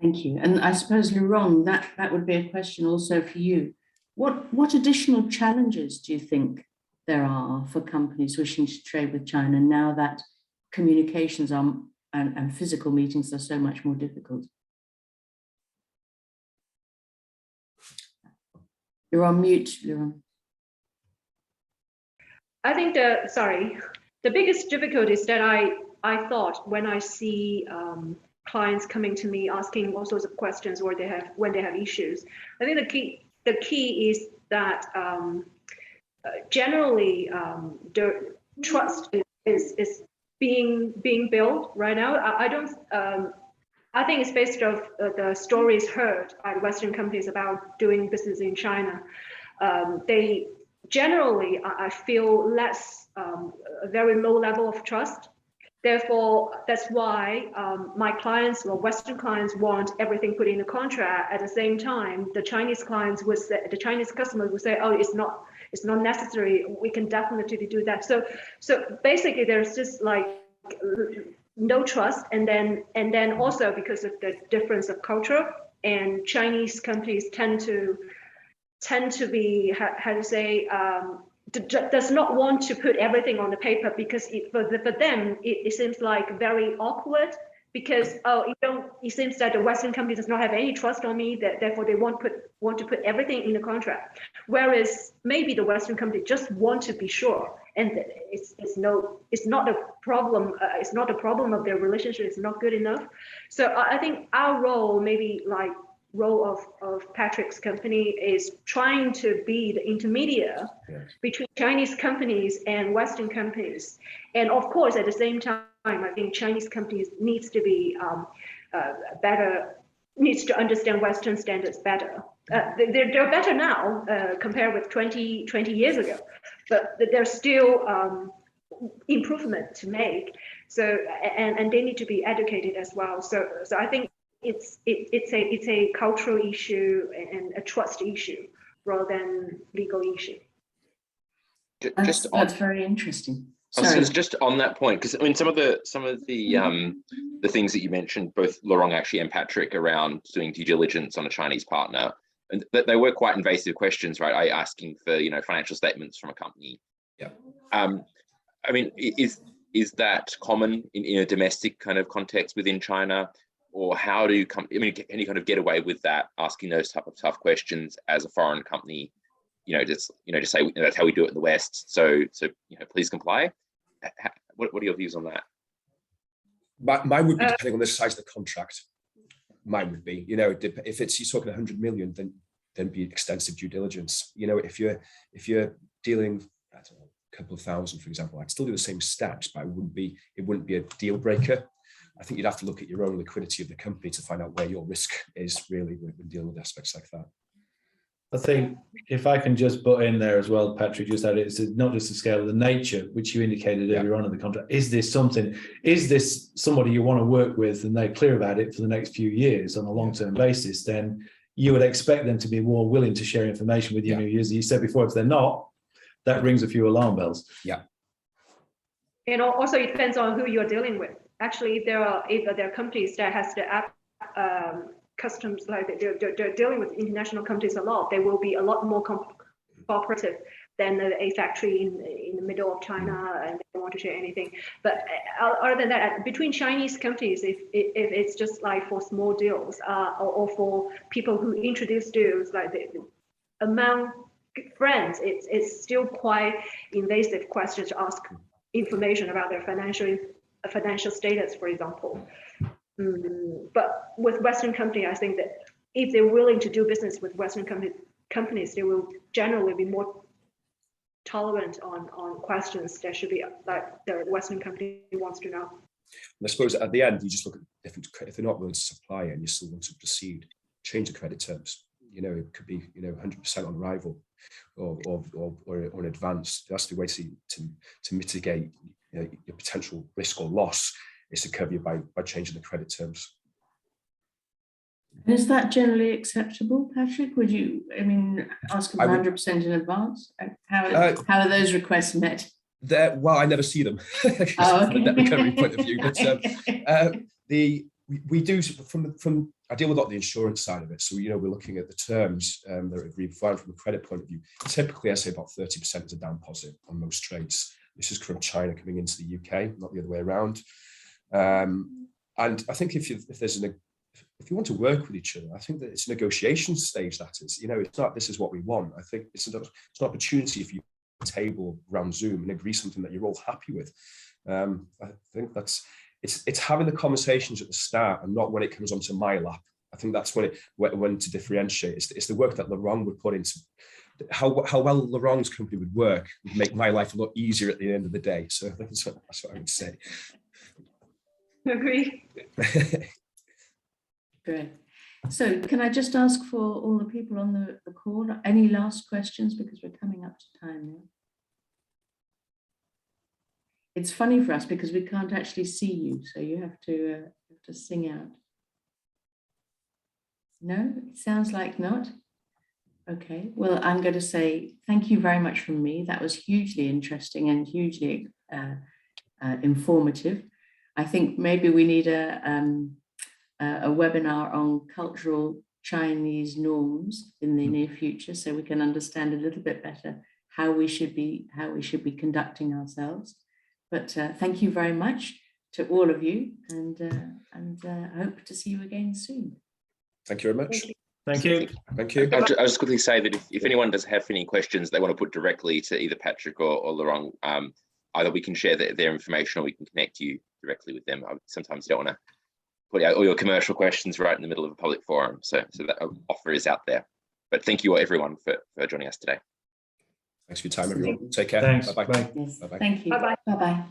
Thank you. And I suppose, Laurent, that would be a question also for you. What additional challenges do you think there are for companies wishing to trade with China now that communications are and physical meetings are so much more difficult? You're on mute, Laurent. I think the biggest difficulty is that I thought when I see clients coming to me asking all sorts of questions or when they have issues, I think the key is that generally the trust is being built right now. I think it's based off the stories heard by Western companies about doing business in China. They generally, I feel a very low level of trust. Therefore, that's why my clients or Western clients want everything put in the contract. At the same time, the Chinese clients would say, the Chinese customers would say, "Oh, it's not necessary. We can definitely do that." So basically, there's just like no trust, and then also because of the difference of culture, and Chinese companies tend to be how to say does not want to put everything on the paper, because for them it seems like very awkward, because it seems that the Western company does not have any trust on me, that therefore they want to put everything in the contract, whereas maybe the Western company just want to be sure, and it's not a problem. It's not a problem of their relationship. It's not good enough. So I think our role, maybe like role of Patrick's company, is trying to be the intermediate between Chinese companies and Western companies. And of course, at the same time, I think Chinese companies needs to be needs to understand Western standards better. They're better now compared with 20 years ago, but there's still improvement to make. So and they need to be educated as well. So I think it's a cultural issue and a trust issue rather than legal issue. That's very interesting. Just on that point, because I mean, some of the things that you mentioned, both Laurent actually and Patrick, around doing due diligence on a Chinese partner, and they were quite invasive questions, right? Asking for financial statements from a company. Yeah. I mean, is that common in a domestic kind of context within China? Or how do can you kind of get away with that, asking those type of tough questions as a foreign company? Just say that's how we do it in the West. So please comply. What are your views on that? Mine would be depending on the size of the contract. Mine would be, if you're talking 100 million, then be extensive due diligence. If you're dealing, I don't know, a couple of thousand, for example, I'd still do the same steps, but it wouldn't be a deal breaker. I think you'd have to look at your own liquidity of the company to find out where your risk is really when dealing with aspects like that. I think if I can just butt in there as well, Patrick, just that it's not just the scale of the nature, which you indicated earlier on in the contract. Is this somebody you want to work with, and they're clear about it for the next few years on a long-term basis, then you would expect them to be more willing to share information with you. As you said before, if they're not, that rings a few alarm bells. Yeah. And also it depends on who you're dealing with. Actually, if there are companies that has the customs, like they're dealing with international companies a lot, they will be a lot more cooperative than a factory in the middle of China, and they don't want to share anything. But other than that, between Chinese companies, if it's just like for small deals or for people who introduce deals, like among friends, it's still quite invasive questions to ask information about their financial status, for example. But with Western company, I think that if they're willing to do business with Western companies, they will generally be more tolerant on questions that should be like the Western company wants to know. And I suppose at the end, you just look at different. If they're not willing to supply it and you still want to proceed, change the credit terms. It could be 100% on arrival or in advance. That's the way to mitigate your potential risk or loss, is to cover you by changing the credit terms. Is that generally acceptable, Patrick? Would you, I mean, ask them 100% in advance? How are those requests met? Well, I never see them Oh, from a net recovery point of view, but we do from I deal with a lot of the insurance side of it. So, you know, we're looking at the terms that are agreed from a credit point of view. Typically, I say about 30% is a down deposit on most trades. This is from China coming into the UK, not the other way around. And I think if you want to work with each other, I think that it's a negotiation stage. That is, you know, it's not this is what we want. I think it's an opportunity if you table around Zoom and agree something that you're all happy with. I think it's having the conversations at the start and not when it comes onto my lap. I think that's when to differentiate. It's the work that Laurent would put into how well Laurent's company would work would make my life a lot easier at the end of the day. So that's what I would say. Agree. Great. So can I just ask for all the people on the call, any last questions, because we're coming up to time now? It's funny for us because we can't actually see you, so you have to sing out. No, it sounds like not. Okay, well, I'm going to say thank you very much from me. That was hugely interesting and hugely informative. I think maybe we need a webinar on cultural Chinese norms in the near future, so we can understand a little bit better how we should be conducting ourselves. But thank you very much to all of you, and I hope to see you again soon. Thank you very much. Thank you. Thank you. I'll just quickly say that if anyone does have any questions they want to put directly to either Patrick or Laurent, either we can share their information or we can connect you directly with them. Sometimes you don't want to put out all your commercial questions right in the middle of a public forum. So that offer is out there. But thank you everyone for joining us today. Thanks for your time, everyone. Take care. Thanks. Bye-bye. Bye. Yes, Bye-bye. thank you. Bye-bye. Bye-bye.